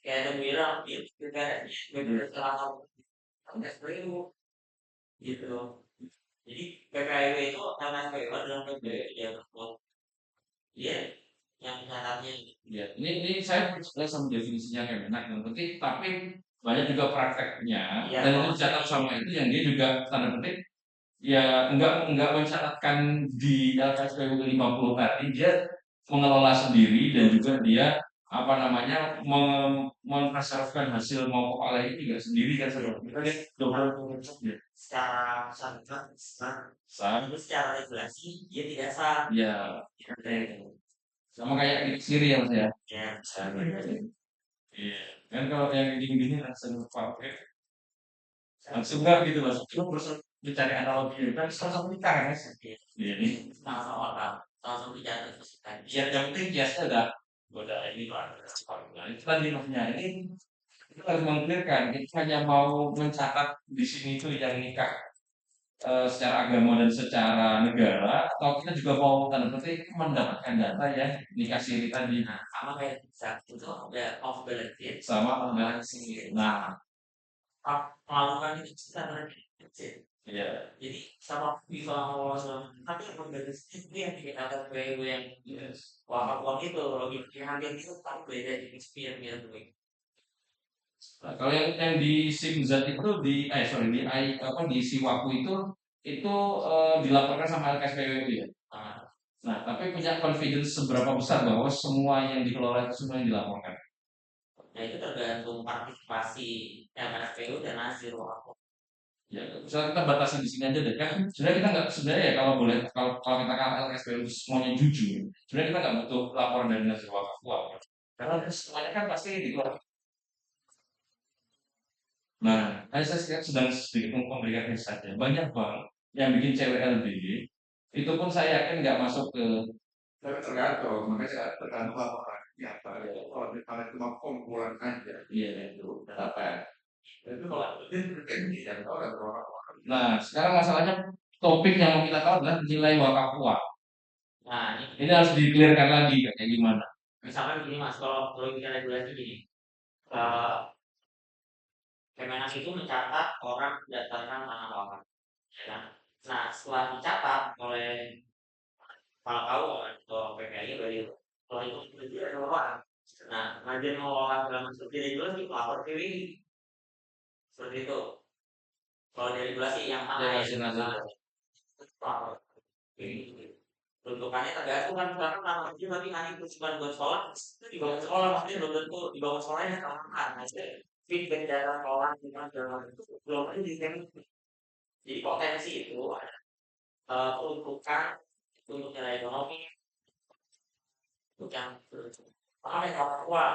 kayak ada bilang itu kan berbeda selama PSBW gitu. Jadi PPW itu karena PPW adalah PPW dia berbuat dia yang syaratnya Ya, ini saya sama definisinya Kemenak yang penting, tapi banyak juga prakteknya ya, dan itu dicatat sama itu yang dia juga tanda petik ya enggak mencatatkan di LKSPW 50 tadi dia mengelola sendiri dan juga dia apa namanya mempreservekan hasil mau kepala ini juga sendiri kan dia double ya. secara syariat Sah itu secara regulasi dia tidak sah. ya sama kayak di Siri ya mas ya. Ya, iya Kan kalau yang gini-gini langsung pakai langsung nggak gitu mas. Lu harus mencari analogi kan sama nikah kan sih. Jadi sama-sama orang sama-sama bicara terus kan biar yang penting kiasnya udah ini lah. Nah, itu tadi maksudnya ini kita harus mengklirkan kita hanya mau mencatat di sini tuh yang nikah secara agama dan secara negara atau kita juga mau tanda petik mendapatkan data yang nikah siri tadi nah sama kayak bisa itu ada off benefit sama balancing nah melakukan itu secara kecil ya jadi sama FIFA mau sama tapi yang membalance itu yang dikatakan PW yang yes. wakaf uang itu logikanya hampir itu kan beda di experience tuh Nah, kalau yang di Simzat itu di apa di Siwaku itu dilaporkan sama LKSPWU ya. nah, Nah, tapi punya confidence seberapa besar bahwa semua yang dikelola itu semua yang dilaporkan. nah itu tergantung partisipasi LMSPU dan hasil wakaf Ya, misalnya kita batasi di sini aja deh kan. Sebenarnya kita nggak sebenarnya ya kalau boleh kalau kita LKSPWU semuanya jujur, sebenarnya kita nggak butuh laporan dari hasil wakaf uang. Karena semuanya kan pasti dikelola. Nah, saya sedang sedikit memberikan insight-nya. Banyak bank yang bikin CWLB, itu pun saya yakin nggak masuk ke tapi tergantung, makanya saya tergantung laporannya apa ya. Kalau misalnya cuma kumpulan aja, iya itu apa? Itu kalau itu yang tahu ada berapa orang. Nah, sekarang masalahnya topik yang mau kita tahu adalah nilai wakaf uang. nah Ini harus dikelirkan lagi kayak gimana? misalkan begini mas kalau bikin regulasi gini eh Kemenak itu mencatat orang berdasarkan tanah wakaf ya kan nah setelah dicatat oleh kepala keuangan atau PPI dari setelah itu berarti ada orang nah ngajar mengelola dalam seperti regulasi lapor PWI seperti itu kalau dari regulasi yang tanah ya Jelasin aja. lapor peruntukannya tergantung kan karena nama kecil tapi nanti bukan buat sekolah itu dibangun sekolah maksudnya belum tentu dibangun sekolahnya sama nah itu feedback dari sekolah gimana segala itu belum ada di sini jadi potensi itu ada peruntukan untuk nilai ekonomi untuk yang apa yang orang tua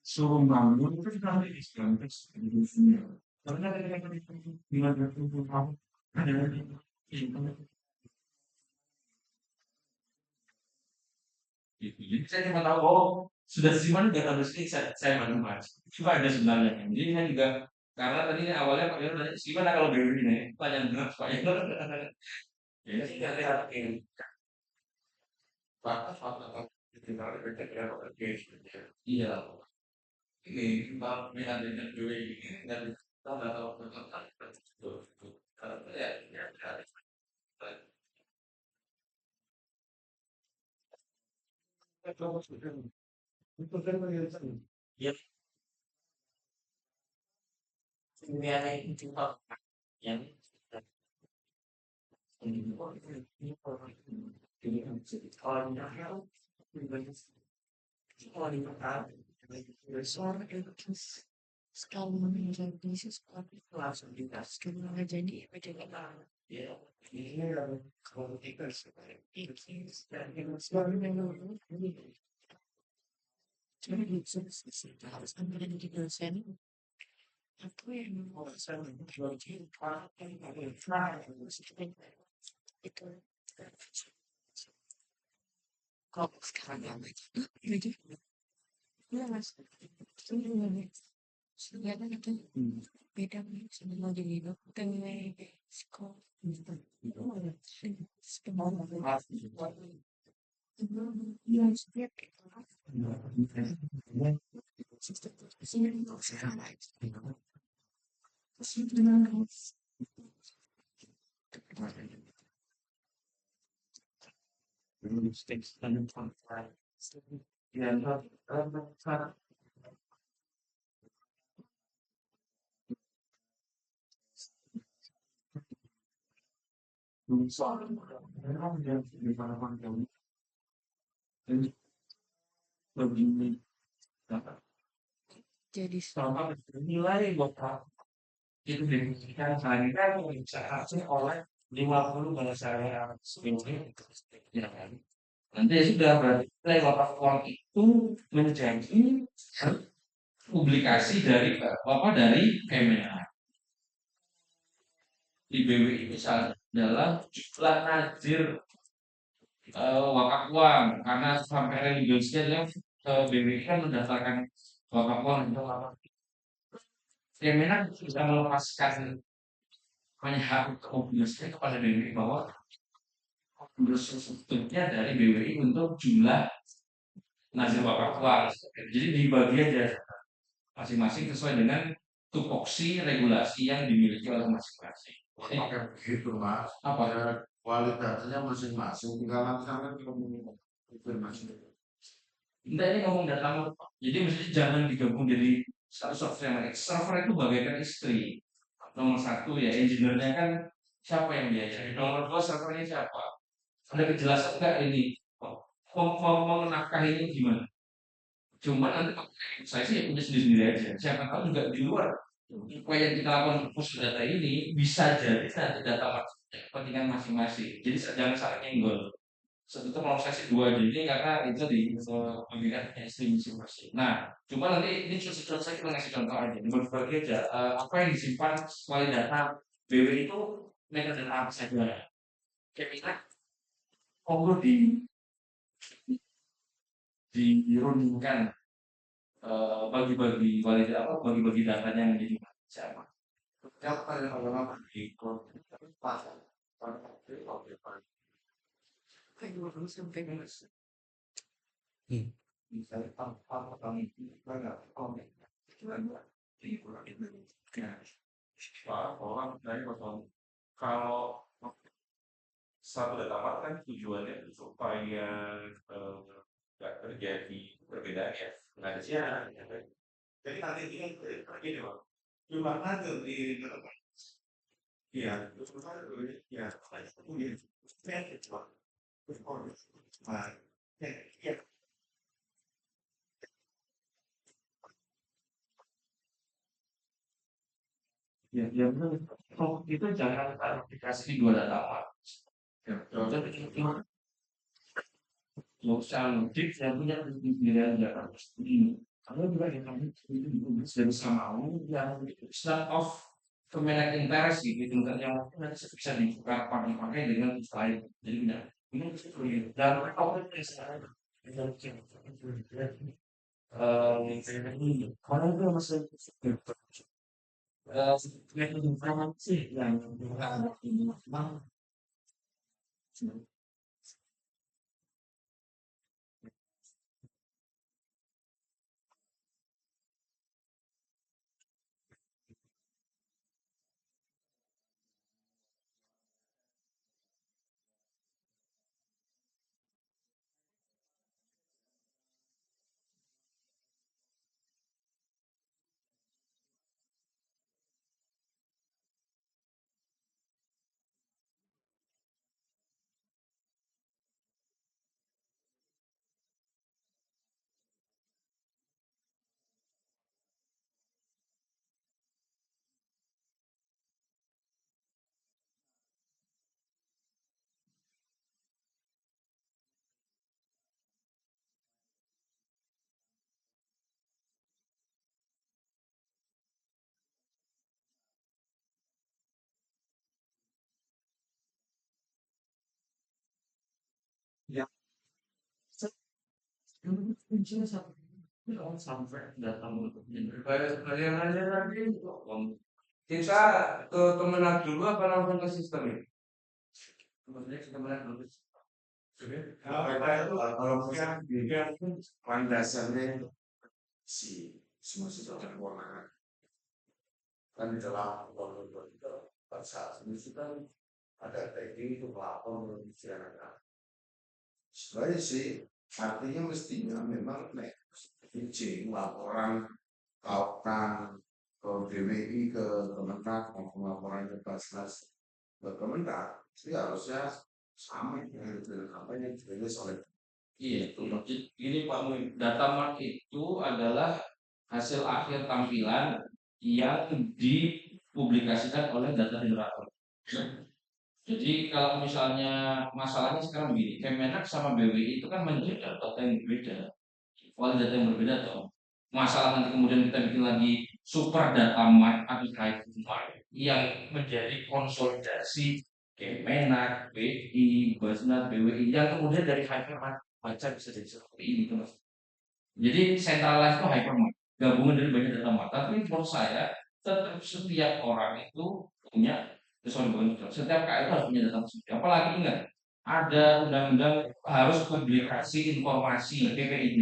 Suruh bangun itu kita nanti di karena gimana kamu ada gitu. Jadi saya cuma tahu oh sudah simpan database ini saya bantu mas. Coba ada sebenarnya. Jadi saya juga karena tadi awalnya Pak Yono nanya gimana kalau BW ini tanya benar Pak Yono. Ya sih nggak ada yang fakta kita ada iya ini bang ini ada yang BW ini dan kita nggak tahu tentang itu karena ya ada ya nilai itu yang Suara elektronik sekali meninggal bisnis tapi langsung dikasih nggak jadi beda ya ini kalau kita sebenarnya suara memang jadi harus ambil di dosen aku yang mau sama jadi itu kok sekarang yang jadi ya mas Ternyata itu beda nih sama mau jadi dokter, sekolah. Iya, setiap itu. Jadi Sama nilai lokal itu diberikan hanya seharusnya oleh 50 bahasa Arab ini ya kan. Nanti ya sudah berarti nilai lokal uang itu menjadi publikasi dari apa dari Kemenhan. Di BWI misalnya adalah jumlah nazir wakaf uang karena sampai religiusnya yang BWI kan mendaftarkan wakaf uang itu apa? Kemenhan sudah melepaskan hanya hak publikasinya kepada BWI bahwa bentuknya dari BWI untuk jumlah nazir wakaf uang. Jadi dibagi aja masing-masing sesuai dengan tupoksi regulasi yang dimiliki oleh masing-masing. Pakai begitu mas, Apa? ya kualitasnya masing-masing. Tinggal nanti sampai konfirmasi. Kita ini ngomong data, jadi mesti jangan digabung jadi satu software yang lain. Server itu bagaikan istri. Nomor satu ya engineer-nya kan siapa yang biayai. Nomor dua servernya siapa. Ada kejelasan nggak ini? Mengenakah ini gimana? Cuma nanti saya sih punya sendiri-sendiri aja. Siapa tahu juga di luar apa yang kita lakukan push data ini bisa jadi nanti data kepentingan masing-masing. Jadi jangan saling nyenggol. Sebetulnya kalau saya sih dua jadi karena itu di pemilihan istri masing-masing. Nah, cuma nanti ini contoh saya kita ngasih contoh aja. Berbagi aja apa yang disimpan sebagai data BW itu metode apa saja. Kayak misalnya monggo dirundingkan bagi-bagi valid apa bagi-bagi datanya menjadi siapa. Yang paling lama di pasar, kayak sampai misalnya apa kami banyak komen, Orang dari kalau satu data mart kan tujuannya supaya nggak terjadi perbedaan ya, nggak ada siaran. Jadi nanti ini begini bang, jumlah nazar di dalam iya, jumlah ya, kemudian bang, nah, ya, Ya benar. Kalau itu jangan aplikasi di dua data mart. Ya, jadi nggak usah ngedit yang punya sendiri aja harus begini. Kalau juga yang kami sudah bisa mau yang start of Kemenak interest gitu yang nanti bisa dibuka pakai dengan lain. Jadi benar. Ini dan kalau itu sekarang kalau itu masih informasi yang sampai datang untuk Bayangannya nanti kita ke Kemenag dulu apa langsung ke sistem ini? sebenarnya kita melihat dulu. Kalau misalnya poin dasarnya semua sistem keuangan kan di dalam undang-undang itu pada saat ini kan ada tagging itu melapor menunjukkan. Sebenarnya sih artinya mestinya memang izin laporan kautan ke BWI ke Kemenag maupun laporan ke Basnas ke Kemenag itu harusnya sama dengan apa yang dirilis oleh Iya, jadi gini Pak Muin, data mark itu adalah hasil akhir tampilan yang dipublikasikan oleh data generator. Jadi kalau misalnya masalahnya sekarang begini, Kemenak sama BWI itu kan menjadi data yang berbeda, kualitas data yang berbeda dong. Masalah nanti kemudian kita bikin lagi super data mart atau hyper mart yang menjadi konsolidasi Kemenak, BI, Basnas, BWI yang kemudian dari hypermart baca bisa jadi seperti ini tuh mas. Jadi centralized itu hypermart, gabungan dari banyak data mart. Tapi menurut saya tetap setiap orang itu punya, bukan setiap KI itu harus punya data tersebut. Apalagi ingat ada undang-undang harus publikasi informasi PPID.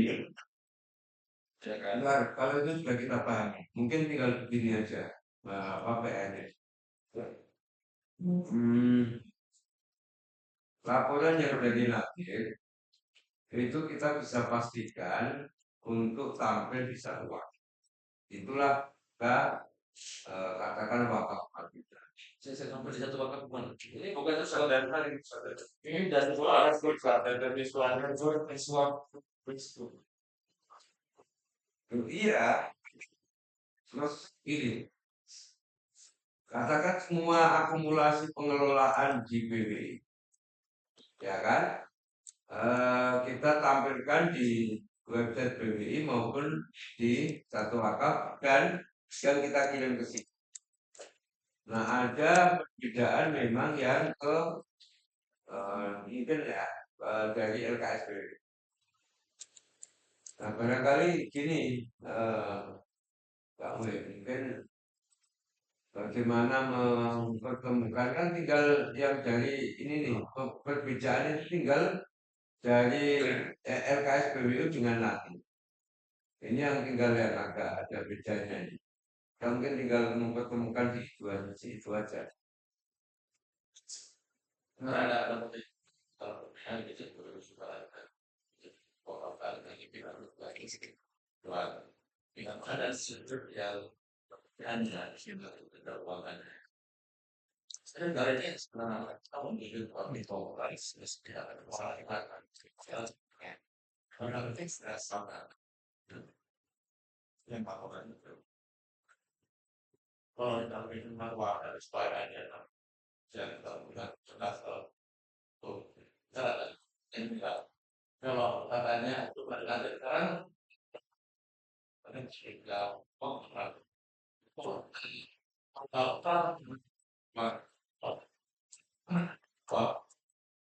Ya kan? Bentar, kalau itu sudah kita pahami, mungkin tinggal begini aja, apa PNS. Laporan yang sudah dilakukan itu kita bisa pastikan untuk tampil di satu waktu. Itulah kita katakan wakaf kita. Saya sampai di satu waktu kemana? Ini bukan itu soal data ini, ini dari soal dari visual. Iya, terus ini katakan semua akumulasi pengelolaan di BWI, ya kan? Kita tampilkan di website BWI maupun di satu wakaf dan yang kita kirim ke sini. Nah ada perbedaan memang yang ke mungkin ya dari LKSBW. Nah barangkali gini, Pak Wei, mungkin bagaimana mempertemukan kan tinggal yang dari ini nih perbedaan itu tinggal dari LKSBWU dengan NATI. Ini yang tinggal yang agak ada bedanya ini. Kita mungkin tinggal mempertemukan di itu aja. Ada kalau yang itu sudah ada orang yang bilang lagi dua dengan ada struktur yang hanya kita terdapat. Saya dari ini sebenarnya tahun ini kami tahu dari tidak ada masalah karena itu sama yang melakukan itu. Kalau kita ingin melakukan dari sebagainya, jangan kita sudah tuh cara ini kalau katanya itu pada sekarang pada cerita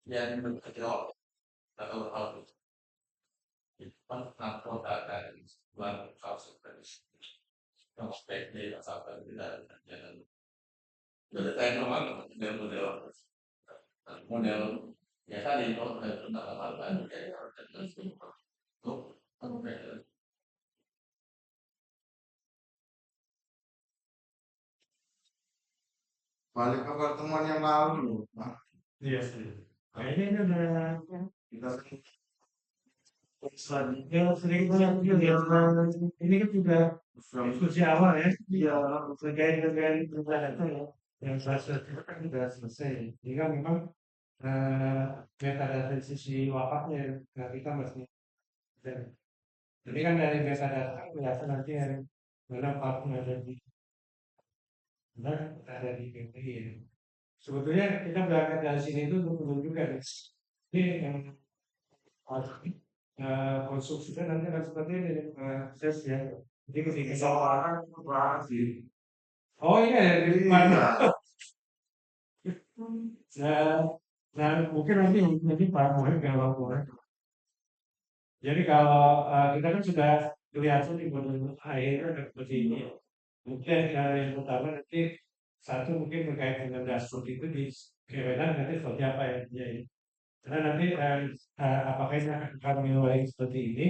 yang berkecil atau hal itu kota baru kasus yang speknya asalkan tidak jangan berdekat normal model ya tadi kalau ada tentang Balik ke pertemuan yang lalu, Pak. Iya sih. Kayaknya ini udah Kita selanjutnya sering banget ini kan juga diskusi awal ya. Iya, terkait dengan data ya. Yang fase itu kan sudah selesai. Jika memang metadata dari sisi wakafnya, nah kita masih. Jadi kan dari metadata kelihatan nanti mana wakafnya ada di BPI ya. Sebetulnya kita berangkat dari sini itu untuk menunjukkan ini yang harus konstruksinya nanti akan seperti ini ses ya. Jadi ketika seorang berhasil. oh iya dari mana? Nah mungkin nanti Pak Muhammad kalau boleh. Jadi kalau kita kan sudah kelihatan di bulan akhir seperti ini. Mungkin yang pertama nanti satu mungkin terkait dengan dashboard itu di Kemenak nanti seperti apa ya. Karena nanti apakah ini akan mulai seperti ini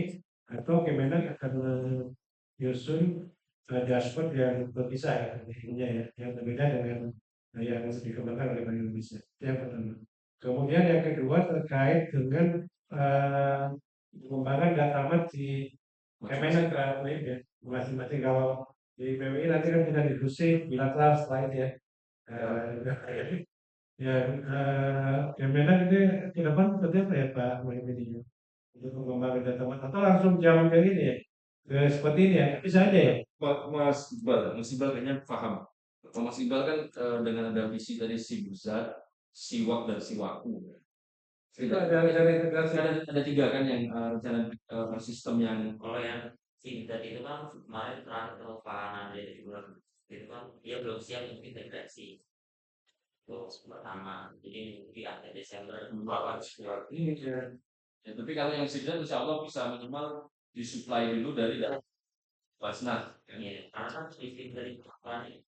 atau Kemenak akan menyusun dashboard yang berpisah yang berbeda dengan yang dikembangkan oleh Bank Indonesia. Itu yang pertama. Kemudian yang kedua terkait dengan pengembangan data mat di Kemenak ya. Masing-masing kalau di PWI nanti kan kita diskusi bilateral setelah itu ya. Kemenak ini ke depan seperti apa ya Pak Muhammad ini untuk pengembangan data mat atau langsung jauh ke ini ya ke seperti ini ya bisa aja ya. Mas Iqbal kayaknya paham. Kalau Mas Iqbal kan dengan ada visi dari Sibuzat, Siwak dan Siwaku. Itu ada rencana integrasi. Ada tiga kan yang rencana sistem yang Kalau yang Sindat itu kan kemarin terakhir ke Pak Nanda di bulan itu kan dia belum siap untuk integrasi. Itu pertama, jadi di akhir Desember Ini ya. ya, tapi kalau yang Sibuzat insya Allah bisa minimal disuplai dulu dari Basnas. Iya, karena kan sistem dari kemarin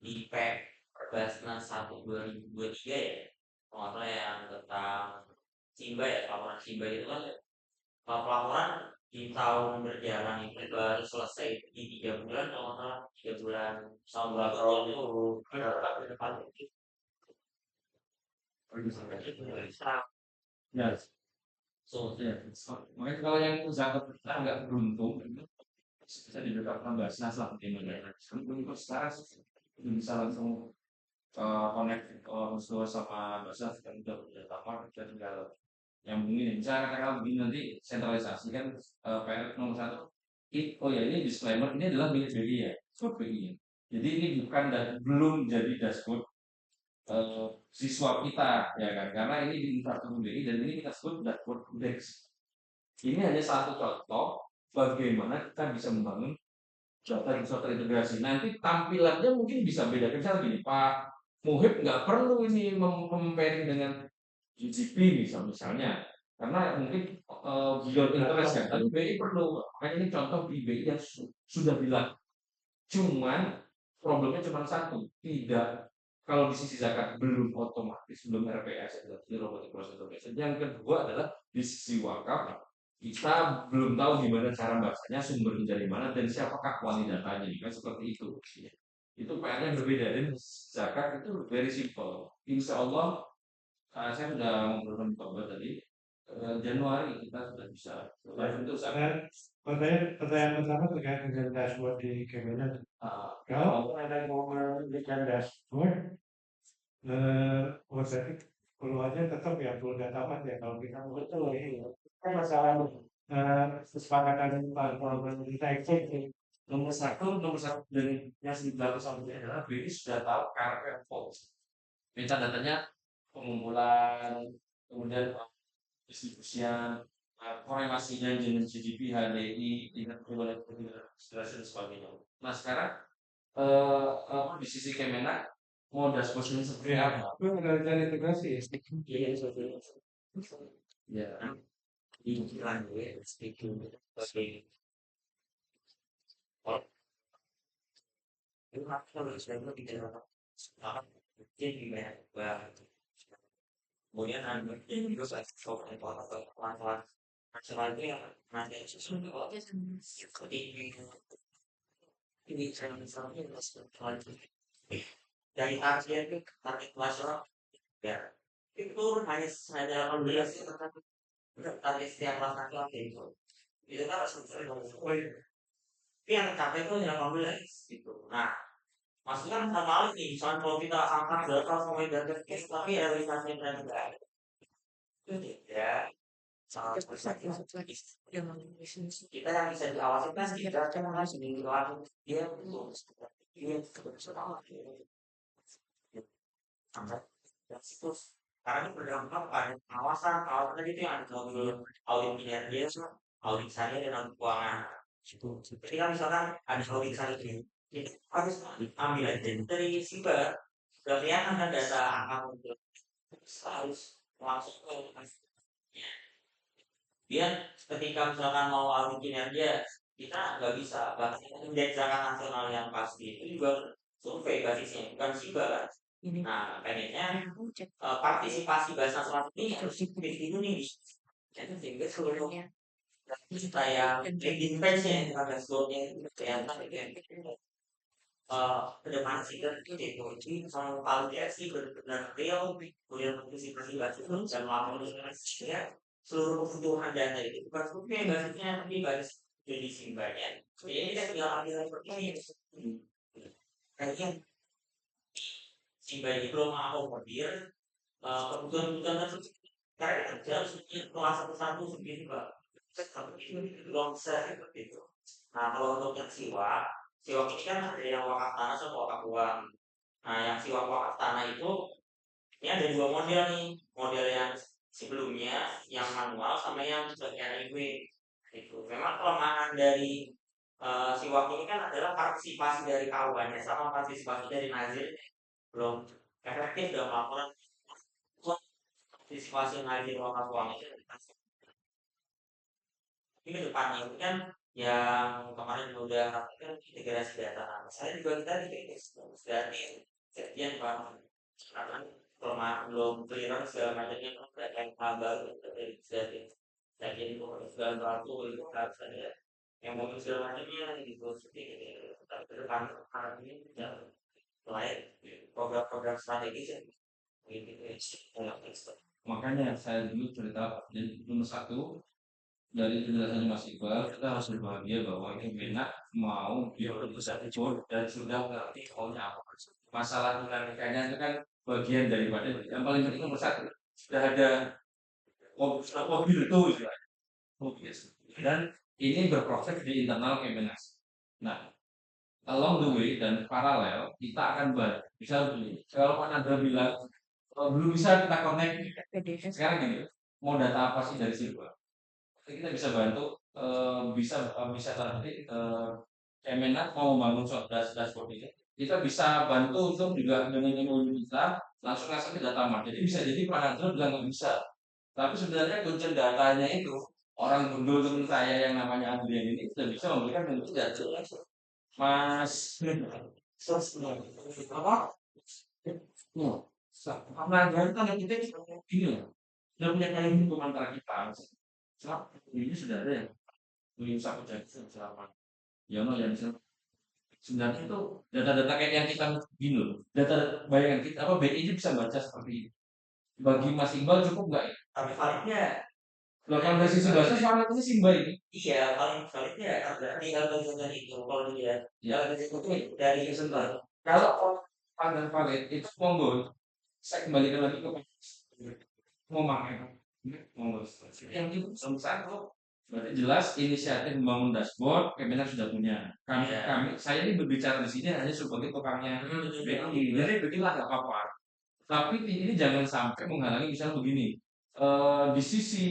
di PEK Basnas 1/2023 ya, kalau yang tentang Simba ya, laporan Simba itu kan pelaporan di tahun berjalan itu baru selesai di 3 bulan, kalau nggak salah 3 bulan tahun tahun itu Ya, makanya kalau yang zakat kita nggak beruntung, bisa didapatkan Basnas lah di Indonesia. Untuk sekarang belum bisa langsung connect sama Basnas dan udah berdatamar dan tinggal yang begini. Misalnya katakan begini nanti sentralisasi kan PR nomor 1. Oh ya ini disclaimer ini adalah milik BI ya, dashboard BI. Jadi ini bukan dan belum jadi dashboard siswa kita ya kan, karena ini di infrastruktur BI dan ini kita sebut dashboard index. Ini hanya satu contoh bagaimana kita bisa membangun data yang terintegrasi. Nanti tampilannya mungkin bisa beda. Misalnya gini, Pak Muhib nggak perlu ini comparing dengan GDP misalnya, karena mungkin beyond interest ya. Tapi BI perlu. Makanya ini contoh di BI yang sudah bilang. Cuman problemnya cuma satu, tidak kalau di sisi zakat belum otomatis, belum RPS, robotic process automation. Yang kedua adalah di sisi wakaf kita belum tahu gimana cara bacanya, sumbernya dari mana, dan siapakah wali datanya, kan seperti itu. Itu PR-nya berbeda. Dan zakat itu very simple. Insya Allah, saya sudah ngobrol dengan tadi, Januari kita sudah bisa. Itu zakat. Pertanyaan pertama terkait dengan dashboard di Kemenak. Kalau ada mau memberikan dashboard, berarti keluarnya tetap ya perlu data mat ya kalau kita betul ini kan masalah kesepakatan platform kita itu Nomor satu dan yang sudah sampai adalah BI sudah tahu KRP post. Minta datanya pengumpulan, kemudian distribusian, korelasinya dengan GDP, HDI, tingkat perubahan dan sebagainya. Nah sekarang di sisi Kemenak mau dashboardnya seperti apa? itu ada rencana integrasi ya. iya seperti itu. Ya. Di jalan gue speaking sebagai itu kalau saya tidak dapat jadi banyak kemudian ada juga saya coba atau pelan-pelan masalah itu yang nanti sesuatu seperti ini saya misalnya dari Asia itu target nasional ya itu hanya 18 itu target setiap kelas nasional itu kan harus tapi yang tercapai itu 18 gitu. Nah maksudnya kan sama hal nih, misalnya kalau kita angkat data sama data case tapi realisasi yang tidak ada itu tidak sangat besar. Kita yang bisa diawasi kan kita cuma harus diawasi dia belum dia profesional dan situs karena ini berdampak pada pengawasan kalau tadi itu yang ada audit kinerja, audit saya dan audit keuangan. Ketika misalkan ada audit saya ini kita harus ambil aja dari Simba sudah kelihatan kan data angka harus langsung ke dia ketika misalkan mau audit kinerja kita nggak bisa bahas indeks zakat nasional yang pasti itu juga survei basisnya bukan SIBA kan. Ini Nah pengennya aku cek partisipasi Basnas Selatan ini harus di ini itu sehingga seluruh kita yang landing page-nya yang ada slide-nya itu kelihatan ke depan sih dan teknologi sama validasi benar-benar real kemudian partisipasi basis dan mengakomodasikan seluruh kebutuhan data itu bukan survei basisnya tapi basis jadi simbanya jadi kita tinggal ambil seperti ini kayaknya simba ini belum mengakomodir kebutuhan-kebutuhan tersebut karena kita harus punya kelas satu-satu seperti pak belum seperti itu. Nah kalau untuk yang siwak ini kan ada yang wakaf tanah sama wakaf uang. Nah yang siwak wakaf tanah itu ini ada dua model nih, model yang sebelumnya yang manual sama yang bagian RIW. Itu memang kelemahan dari siwak ini kan adalah partisipasi dari kawannya sama partisipasi dari nazir belum efektif dalam laporan partisipasi nazir wakaf uang itu. Ini ke depannya itu kan yang kemarin udah kan integrasi data. Saya juga kita di berarti kejadian pak karena belum clearance segala macamnya kan yang baru dari kejadian itu segala batu itu harus ada yang mau segala macamnya gitu seperti tapi ke depan hari ini yang lain program-program strategis ya gitu. Makanya saya dulu cerita jadi nomor satu dari penjelasannya Mas Iqbal, kita harus berbahagia bahwa Kemenak mau bisa dicor dan sudah mengerti maunya apa. Masalah dinamikanya itu kan bagian daripada yang paling penting nomor satu sudah ada mobil itu mobil dan ini berproses di internal Kemenak. Nah, along the way dan paralel kita akan bisa begini. Kalau Pak Nadra bilang belum bisa kita connect PDF sekarang ini mau data apa sih dari situ? Kita bisa bantu bisa nanti Kemenak mau membangun suatu dashboard ini kita bisa bantu untuk juga dengan ilmu kita langsung ke data mart. Jadi bisa jadi Pak Nadra bilang nggak bisa tapi sebenarnya kunci datanya itu orang gundul teman saya yang namanya Adrian ini sudah bisa memberikan bentuk data Mas apa? Karena kan kita ini sudah punya kalian hukum antara kita. Ini sudah ada ya. Belum saku jadi selama. Ya no yang sebenarnya itu data-data kayak yang kita gini loh. Data bayangan kita apa BI itu bisa baca seperti ini. Bagi Mas Iqbal cukup nggak ya? Tapi validnya Kalau dari sisi bahasa soalnya itu Simba ini. iya paling validnya tinggal bagian itu kalau dia Ya, itu dari sebentar. Kalau pandan valid itu monggo saya kembalikan lagi ke mau pakai monggo. Yang itu nomor satu berarti jelas inisiatif membangun dashboard Kemenak sudah punya. Saya ini berbicara di sini hanya sebagai tukangnya BI. Jadi beginilah nggak apa-apa. Tapi ini jangan sampai menghalangi misalnya begini. Di sisi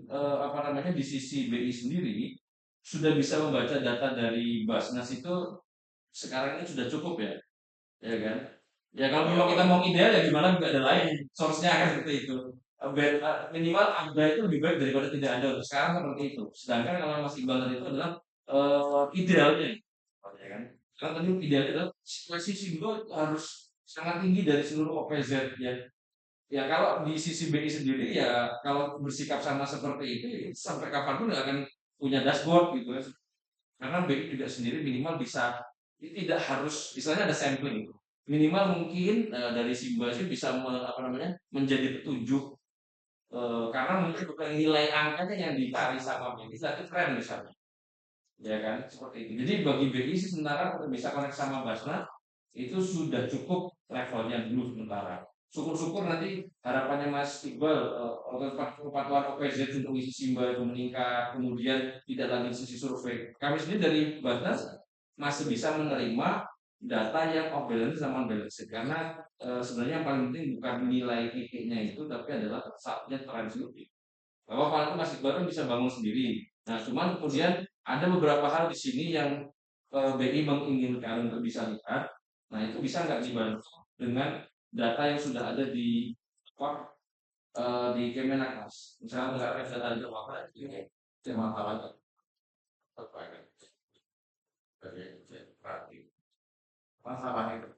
apa namanya di sisi BI sendiri sudah bisa membaca data dari Basnas itu sekarang ini sudah cukup ya kan ya kalau memang kita mau ideal ya gimana juga ada lain source-nya akan seperti itu. Minimal ada itu lebih baik daripada tidak ada sekarang seperti itu sedangkan kalau Mas Iqbal tadi itu adalah idealnya ya kan karena tadi idealnya adalah sisi itu harus sangat tinggi dari seluruh OPZ ya. Ya kalau di sisi BI sendiri ya kalau bersikap sama seperti itu ya sampai kapanpun nggak akan punya dashboard gitu ya. Karena BI juga sendiri minimal bisa tidak harus istilahnya ada sampling gitu. Minimal mungkin dari Simba sih bisa menjadi petunjuk karena mungkin bukan nilai angkanya yang dicari sama BI tapi tren misalnya. Ya kan seperti itu. Jadi bagi BI sih sementara untuk bisa connect sama Basna itu sudah cukup levelnya dulu sementara. Syukur-syukur nanti harapannya Mas Iqbal kepatuhan OPZ untuk isi Simba itu meningkat, kemudian tidak lagi sisi survei. Kami sendiri dari Basnas masih bisa menerima data yang off balance sama on balance karena sebenarnya yang paling penting bukan nilai titiknya itu tapi adalah saatnya transmisi. Bahwa kalau itu Mas Iqbal bisa bangun sendiri. Nah, cuman kemudian ada beberapa hal di sini yang BI menginginkan untuk bisa lihat. Nah, itu bisa nggak dibantu dengan data yang sudah ada di di Kemenak Mas. Misalnya nggak ada data itu apa? Itu masalahnya apa ini? Dari berarti masalah itu.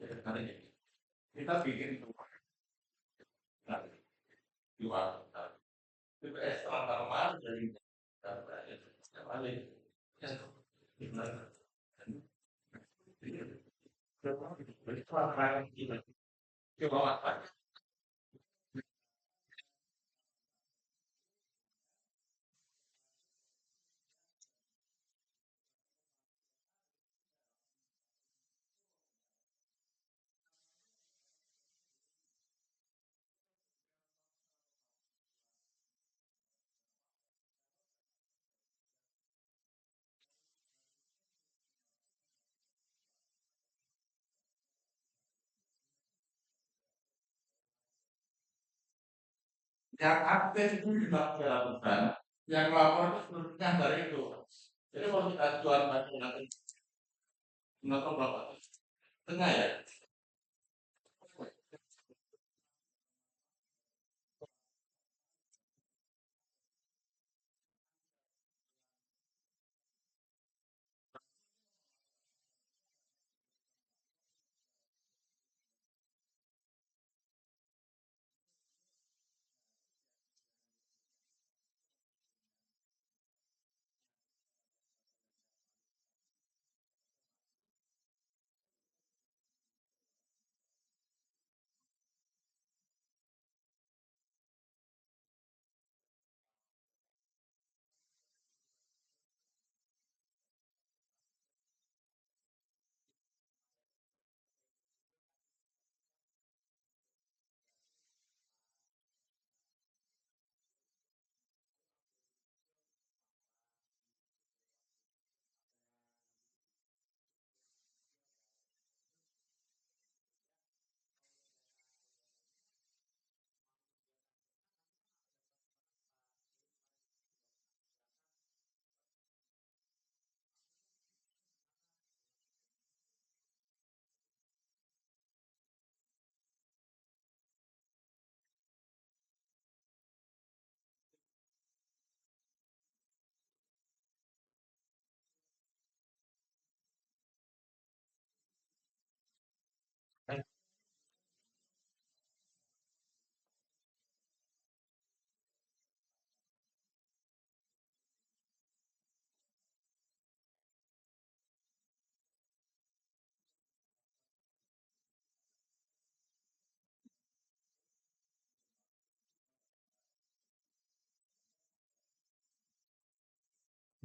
Jadi nanti kita bikin rumah. Nah, jual. Itu ekstra tambahan dari balik. Coba apa? Yang aktif itu juga kita lakukan, yang lapor itu sebenarnya dari itu. Jadi kalau kita jual batu nanti, nggak tahu berapa, tengah ya.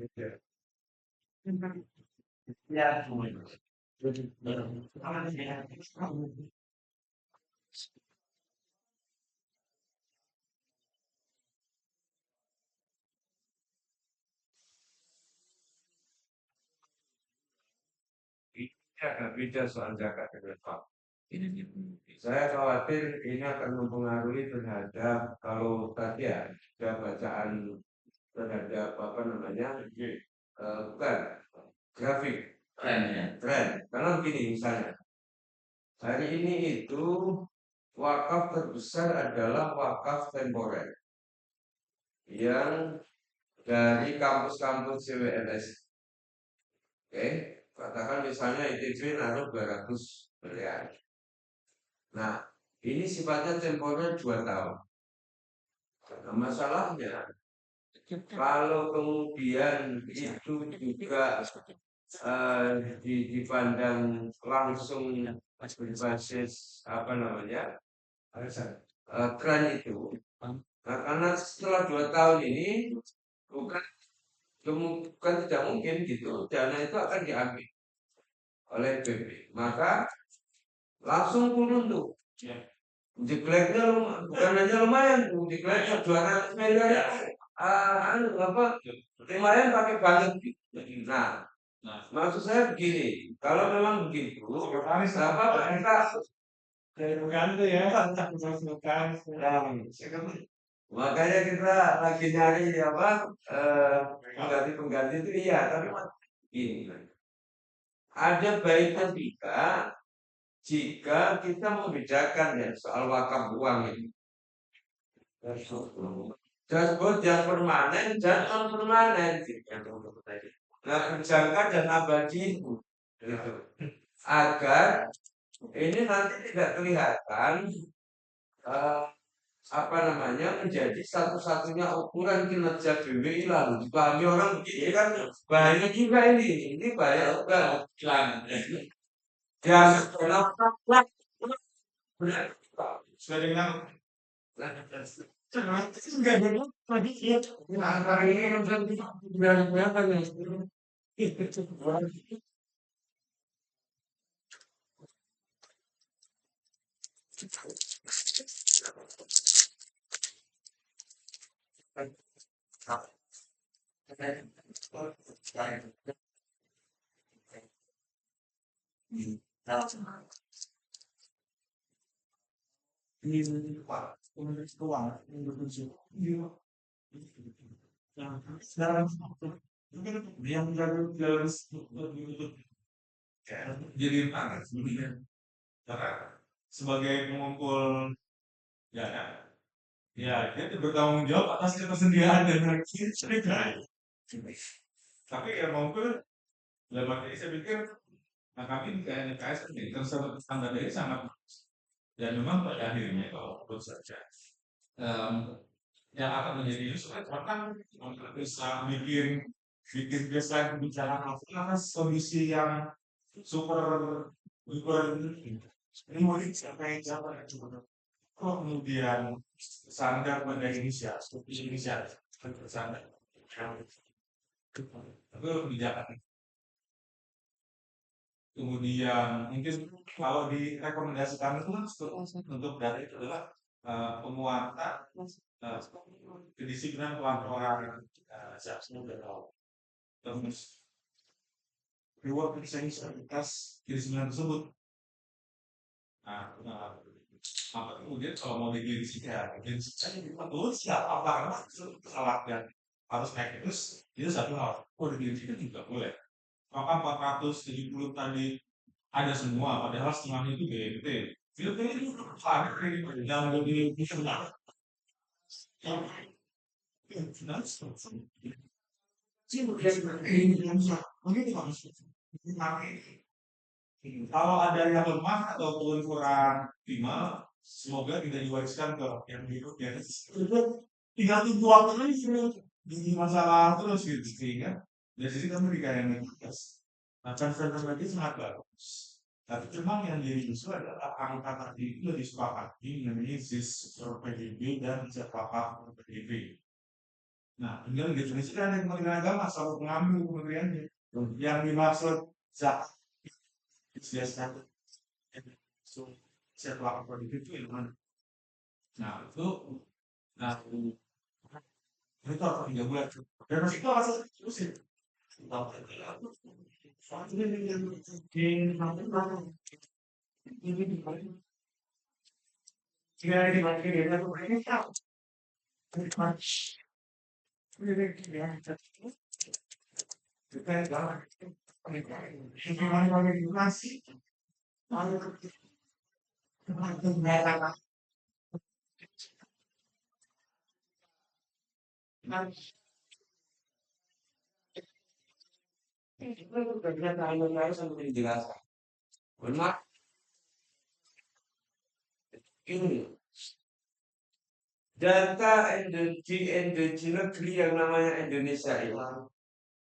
Ya, ini agak beda soal zakat dengan infak. Saya khawatir ini akan mempengaruhi terhadap kalau tadi ya ada bacaan terhadap apa namanya bukan grafik tren. Karena begini misalnya hari ini itu wakaf terbesar adalah wakaf temporer yang dari kampus-kampus CWNS. Oke, katakan misalnya ITB naruh 200 miliar. Nah, ini sifatnya temporer 2 tahun. Nah, masalahnya kalau kemudian itu juga dipandang langsung berbasis apa namanya tren itu. Nah, karena setelah 2 tahun ini bukan tidak mungkin gitu dana itu akan diambil oleh BP, maka langsung turun tuh. Jegleknya bukan hanya lumayan, jegleknya 200 miliar. Lumayan pakai banget. Nah, maksud saya begini, kalau memang begitu, apa kita ganti ya, makanya kita lagi nyari apa pengganti itu iya, tapi gini, ada baiknya jika kita membedakan ya soal wakaf uang ini. dashboard yang permanen dan non permanen gitu. Nah, berjangka dan abadi gitu. Agar ini nanti tidak kelihatan apa namanya menjadi satu-satunya ukuran kinerja BWI lalu dipahami orang begitu kan bahaya juga ini bahaya juga yang kenapa Sudah dengar? Jadi tangan sebenarnya karena sebagai pengumpul dana ya dia bertanggung jawab atas ketersediaan dan kiri tapi ya maupun dalam arti saya pikir nah kami di KNKS ini standar ini sangat bagus. Dan memang pada akhirnya kalau menurut saja yang akan menjadi sulit karena bisa bikin baseline pembicaraan apa kondisi yang super ini siapa yang jawab kemudian sandar pada inisiatif bersandar itu kebijakan kemudian mungkin kalau direkomendasikan itu kan untuk dari itu adalah penguatan kedisiplinan pelaporan terus reward intensitas kedisiplinan tersebut. Nah, apa kemudian kalau mau digelisika betul siapa karena salah dan harus naik itu satu hal. Digelisika juga boleh. Maka 470 tadi ada semua, padahal setengahnya itu BNT. BNT itu ada yang lebih benar. Kalau ada yang lemah ataupun kurang optimal, semoga tidak diwariskan ke yang berikutnya. Tinggal tunggu waktu di masalah terus gitu sehingga dari sini kami dikayang nah transfer lagi sangat bagus. Tapi cuma yang jadi justru adalah angka tadi itu disepakati mengenai ZIS PDB dan sepakat PDB. Nah, tinggal definisikan yang Kementerian Agama soal pengambil kementeriannya. Yang dimaksud zakat biasanya sepakat PDB itu yang mana? Nah, itu itu apa 3 bulan? Dan masih itu masih terusin. dijelaskan. Benar ini data di negeri yang namanya Indonesia ini.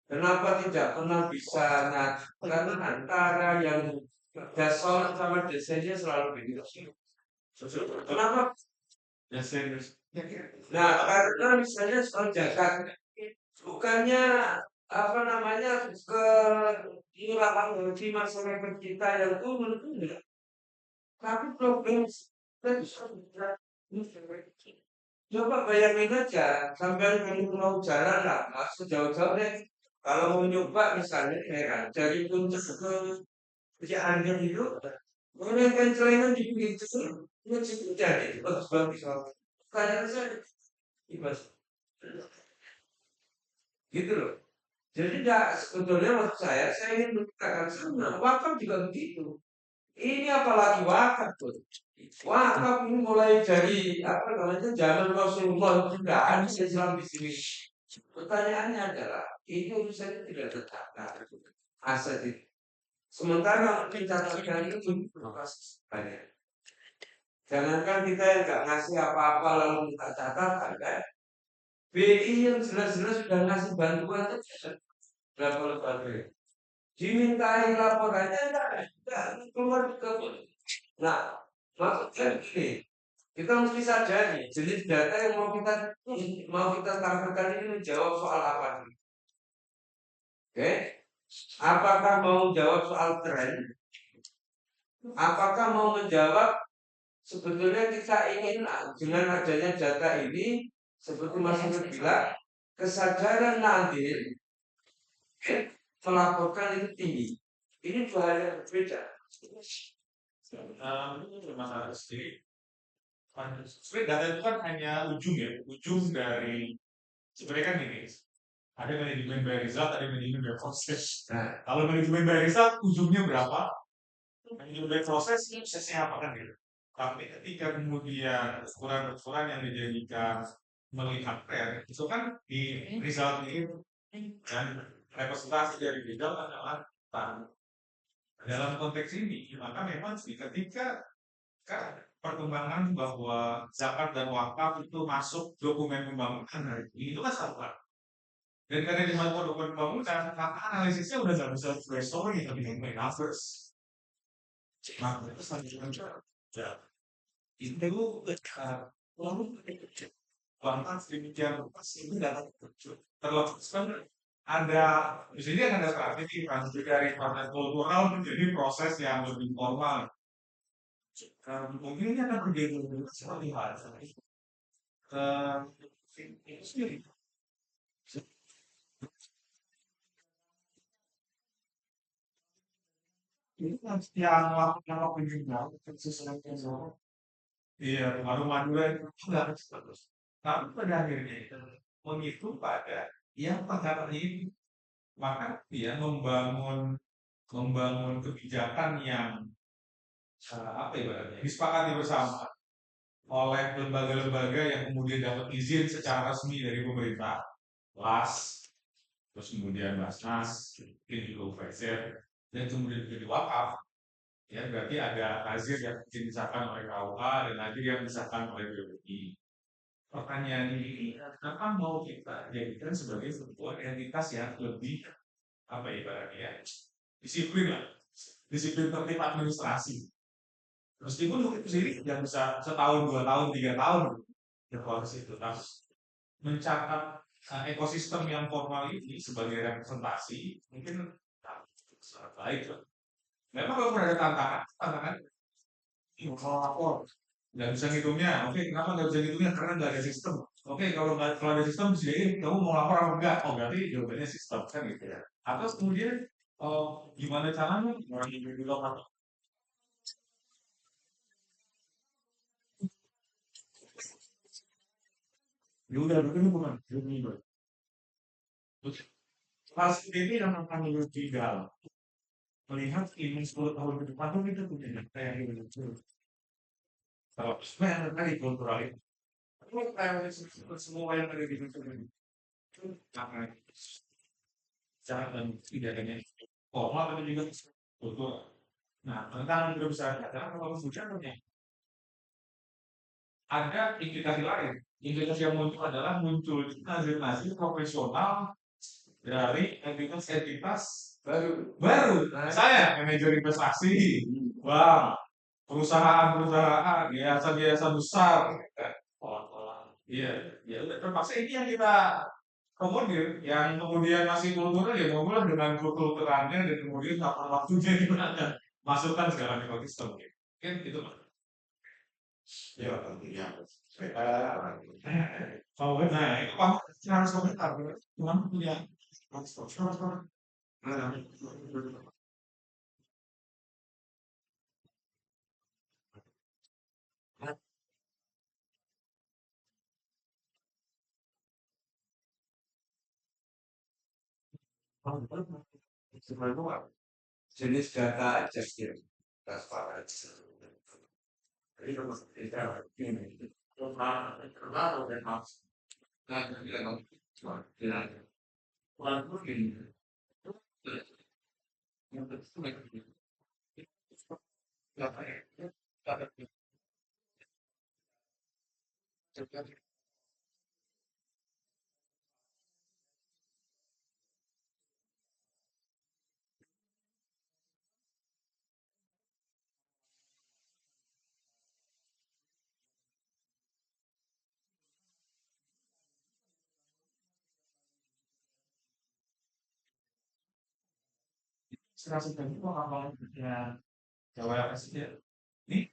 Kenapa tidak pernah bisa karena antara yang dasar sama desainnya selalu beda. Kenapa? Nah, karena misalnya soal zakat, bukannya apa namanya ke murah di masyarakat kita yang turun enggak. Tapi problem coba bayangin aja, sampai mau jalan lah, masuk jauh-jauh deh. Kalau mau nyoba misalnya dari puncak ke Cianjur itu, menggunakan celana di pinggir itu jadi bagus-bagus. Kadang saya gitu loh. Jadi enggak sebetulnya maksud saya ingin mengatakan sama wakaf juga begitu. Ini apalagi wakaf tuh. Wakaf ini mulai dari apa namanya zaman Rasulullah juga ada Islam di sini. Pertanyaannya adalah ini urusannya tidak tercatat aset itu. Sementara mencatatkan itu banyak. Jangankan kita yang nggak ngasih apa-apa lalu minta catatan kan? BI yang jelas-jelas sudah ngasih bantuan aja berapa lembaga. Dimintai laporannya enggak keluar juga. Nah, maksudnya begini, kita mesti sadari jenis data yang mau kita tampilkan ini menjawab soal apa? Oke, apakah mau jawab soal tren? Apakah mau menjawab sebetulnya kita ingin dengan adanya data ini seperti Mas Nur bilang kesadaran Nadir melaporkan itu tinggi. Ini dua hal yang berbeda. Masalah sendiri. Sebenarnya data itu kan hanya ujung ya, ujung dari sebenarnya kan ini. Ada manajemen by result, ada manajemen by proses. Nah, kalau manajemen by result ujungnya berapa? Manajemen by proses prosesnya apa kan gitu. Tapi ketika kemudian ukuran-ukuran yang dijadikan melihat tren itu kan di result ini dan representasi dari result adalah tahun. Dalam konteks ini maka memang sih ketika kan perkembangan bahwa zakat dan wakaf itu masuk dokumen pembangunan hari ini itu kan satu hal. Dan karena di mana dokumen pembangunan, maka analisisnya udah nggak bisa sesuai story tapi dengan numbers. Nah, itu selanjutnya ya itu lalu bangsa sedemikian rupa sehingga terlepas kan ada di sini ada strategi transisi dari proses kultural menjadi proses yang lebih formal. Mungkin ini akan berbeda seperti bahasa. Itu sendiri. Ini kan yang melakukan juga sesuatu. Iya, baru Madura itu nggak terus. Tapi pada akhirnya itu menghitung pada yang perkara ini, maka dia membangun kebijakan yang apa ibaratnya disepakati bersama oleh lembaga-lembaga yang kemudian dapat izin secara resmi dari pemerintah, LAS, terus kemudian Basnas, mungkin juga UPSR, dan kemudian juga di wakaf. Ya, berarti ada nazir yang disahkan oleh KUA dan nazir yang disahkan oleh BPI. Pertanyaan ini, kenapa mau kita jadikan sebagai sebuah entitas yang lebih apa ibaratnya ya, disiplin lah, disiplin tertib administrasi. Meskipun itu sendiri yang bisa setahun, 2 tahun, 3 tahun berproses itu, tapi mencatat ekosistem yang formal ini sebagai representasi mungkin sangat baik lah. Memang kalau ada tantangan kalau lapor nggak bisa ngitungnya. Oke, kenapa nggak bisa ngitungnya? Karena nggak ada sistem. Oke, kalau ada sistem jadi kamu mau lapor apa enggak? Oh berarti jawabannya sistem kan gitu ya. Atau kemudian gimana caranya orang individu atau ya udah begini bukan ini pas ini yang akan lebih dalam melihat ini 10 tahun ke depan tuh kita punya data yang lebih kecil. Kalau sebenarnya tadi kultural itu semua yang ada di kultur ini karena cara tidaknya formal tapi juga kultur. Nah, tentang tidak bisa data kalau hujannya ada implikasi lain. Implikasi yang muncul adalah muncul nazir profesional dari entitas baru. Saya manajer investasi, bank, perusahaan-perusahaan, yayasan-yayasan besar. Iya, ya udah terpaksa ini yang kita komodir, yang kemudian masih kultural ya ngobrol dengan kulturannya dan kemudian kapan waktunya gimana masukkan segala ekosistem gitu. Kan itu Mas. Ya tentunya. Oh, nah itu kamu harus komentar, kamu punya Jenis data aja sih transparansi. Jadi kalau kita ini terlalu dan harus nah bilang bilang kurang mungkin yang betul apa ya serasa tadi kok apa ya Jawa apa sih dia ini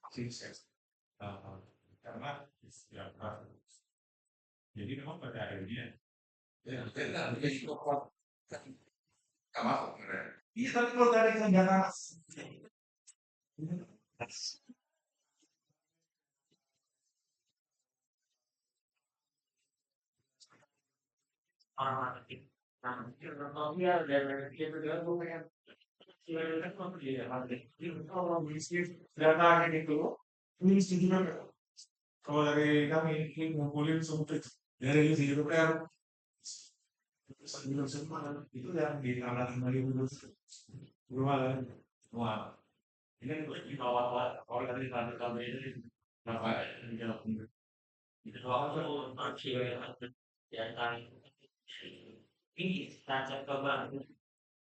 sukses karena ya, jadi memang pada akhirnya ya kita jadi kok nggak masuk iya tapi kalau dari senjata orang marketing. Nah, kalau dia dan dia juga gue pengen silakan mau dia marketing. Kalau bisnis data gitu, ini juga Kalau dari kami ini ngumpulin sumber dari DPR sebelum semua itu yang di tanah kembali dulu rumah rumah ini di bawah kalau dari tanah kami ini apa yang dilakukan itu waktu masih yang ini tajam ke banget.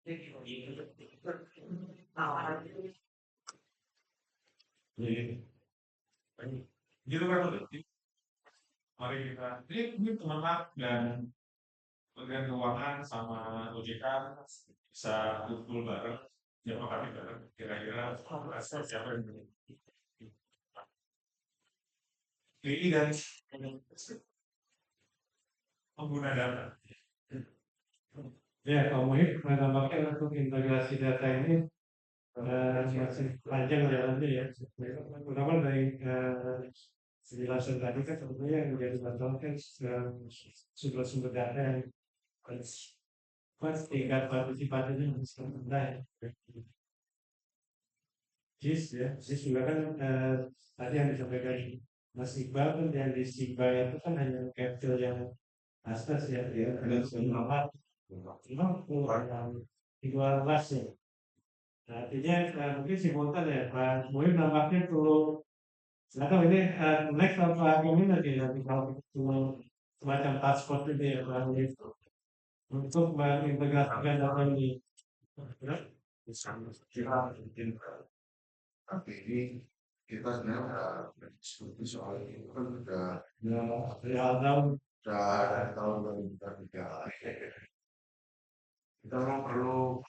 jadi gitu kan mari kita ini teman dan Kementerian Keuangan sama OJK bisa kumpul bareng, siapa kami bareng, kira-kira siapa yang ini dan pengguna data. Ya, kalau mau menambahkan untuk integrasi data ini masih panjang jalannya ya. Terutama dari penjelasan tadi kan sebetulnya yang menjadi masalah kan sumber-sumber data yang tingkat partisipasinya masih rendah ya. JIS juga kan tadi yang disampaikan Mas Iqbal kan yang di Sigba itu kan hanya capture yang asas ya, ada sembilan cuma kurang yang 12 ya. Nah, artinya mungkin simultan ya, Pak Muhim nampaknya perlu nggak tahu ini next apa ini nanti kalau semacam task force itu ya Pak Muhim untuk mengintegrasikan data ini. bisa kita mungkin tapi ini kita sebenarnya udah berdiskusi soal ini kan udah dari tahun 2023 kita memang perlu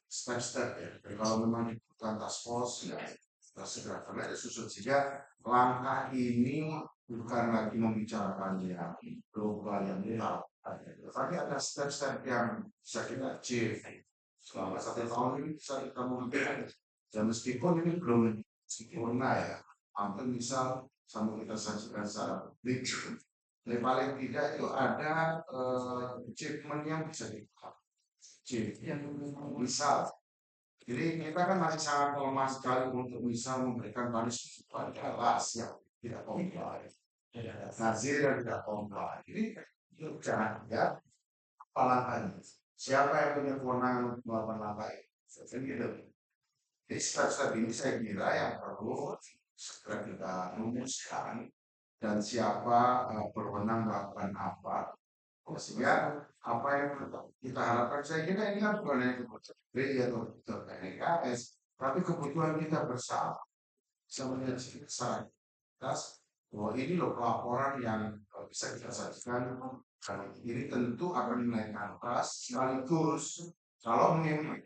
step-step ya. Dan kalau memang dibutuhkan task force ya kita segera karena ada susun sehingga langkah ini bukan lagi membicarakan yang global yang lokal, tapi ada step-step yang bisa kita achieve selama 1 tahun ini bisa kita mungkin dan meskipun ini belum sempurna ya hampir misal sama kita saksikan secara publik tapi paling tidak itu ada achievement yang bisa kita achieve yang misal jadi kita kan masih sangat lemah sekali untuk bisa memberikan punishment pada kelas yang tidak comply nazir yang tidak comply jadi itu jangan ya apa langkahnya siapa yang punya kewenangan untuk melakukan langkah itu gitu. Jadi step-step ini saya kira yang perlu segera kita rumuskan dan siapa berwenang melakukan apa sehingga apa yang kita harapkan saya kira ini kan bukan hanya kebutuhan BI atau kebutuhan PNKS tapi kebutuhan kita bersama bisa menjadi kesadaran bahwa ini loh pelaporan yang bisa kita sajikan dan ini tentu akan menaikkan kelas sekaligus kalau memang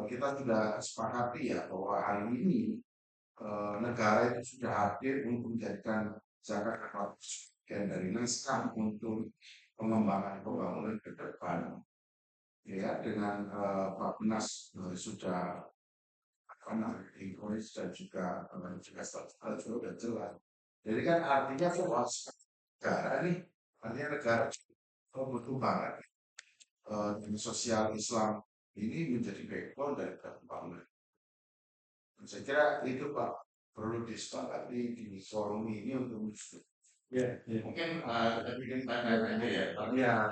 kita sudah sepakati ya bahwa hari ini negara itu sudah hadir untuk menjadikan Jakarta bagian dari naskah untuk pengembangan pembangunan ke depan ya dengan Pak Penas sudah apa namanya dan juga sudah jelas jadi kan artinya bahwa negara ini artinya negara butuh banget sosial Islam ini menjadi backbone dari pembangunan. Saya kira itu Pak perlu disepakati di forum ini untuk Ya, ya. Mungkin bikin tanya aja ya, tapi ya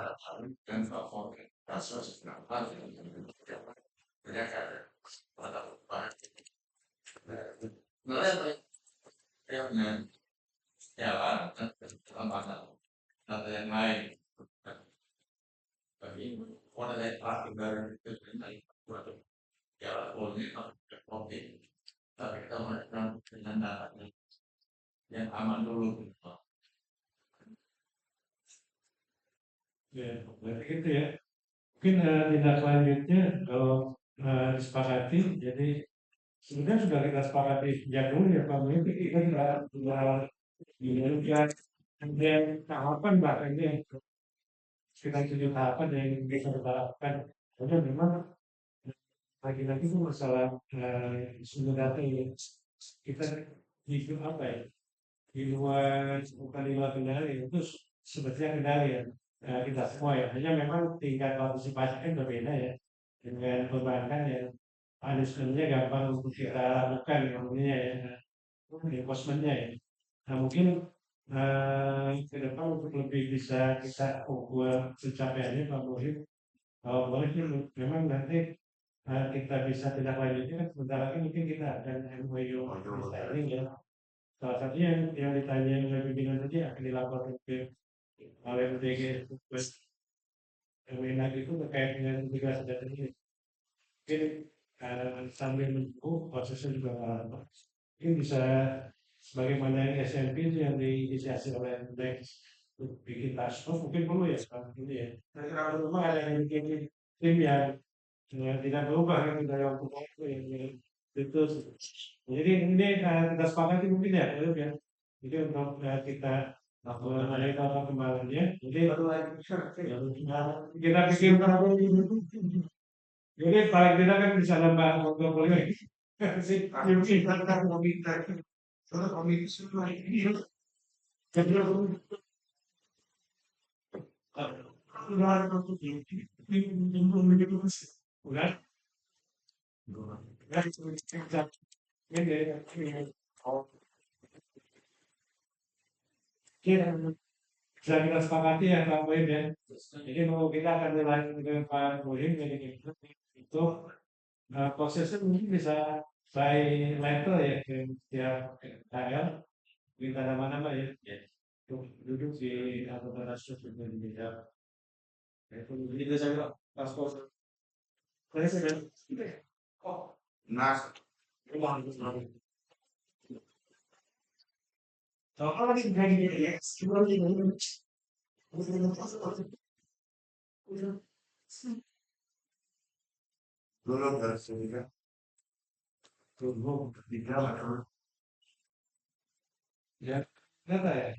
kan platform kasus kenapa banyak ada pada yang jalan dalam ada yang lain. Tapi orang lain pasti baru itu buat jalan polisi tapi kita menekan dengan data yang aman dulu. Ya, berarti gitu ya. Mungkin tindak lanjutnya kalau disepakati, jadi sebenarnya sudah kita sepakati sejak dulu ya Pak Menteri, kita sudah ya ada tahapan bahkan ya sekitar 7 tahapan yang bisa kita lakukan. Karena memang lagi-lagi itu masalah sumber data ya. Kita di apa ya? Di luar bukan di luar kendali itu sebetulnya kendali ya. Kita semua ya, hanya memang tingkat partisipasi kan berbeda ya dengan perbankan ya. Punishment-nya gampang untuk kita lakukan namanya ya, enforcement-nya ya. Nah mungkin ke depan untuk lebih bisa kita ukur pencapaiannya Pak Muhim, kalau boleh sih memang nanti kita bisa tidak lanjutnya kan sebentar lagi mungkin kita akan MOU restyling ya. Salah satunya yang ditanya oleh pimpinan tadi akan dilaporkan ke oleh BG Kemenak itu terkait dengan migrasi data ini. Mungkin sambil menunggu prosesnya juga lama. Mungkin bisa sebagaimana yang SMP itu yang diinisiasi oleh Bank untuk bikin task force mungkin perlu ya sekarang ini ya. Nah, kalau memang ada yang bikin tim yang tidak berubah kan dari waktu ke waktu yang itu. Jadi ini kita sepakati mungkin ya, ya. Jadi untuk kita mengenai perkembangannya, jadi kita pikirkan jadi paling tidak kan bisa nambah portfolio sih. Kita meminta soal komisi semua ini jadi udah untuk begitu udah ini kira bisa kita sepakati ya Pak Boyin ya. Jadi mau kita akan mulai dengan Pak Boyin jadi itu prosesnya mungkin bisa by level ya ke setiap KL kita nama-nama ya. Duduk di anggota rasus juga di bidang. Itu jadi saya paspor. Saya oh nas rumah itu selalu. Kalau lagi begini ya, sebelum ini dulu dari sini kan tunggu di dalam ya, kata ya.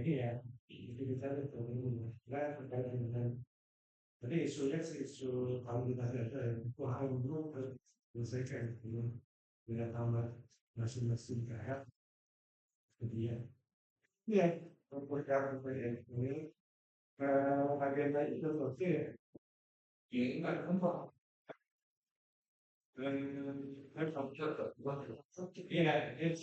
ya, itu kita bertemu terkait dengan jadi isunya sih isu kalau kita ada wah belum selesaikan dengan tambah masing-masing daerah jadi ya perkara ini agenda itu oke ya nggak gampang dan iya itu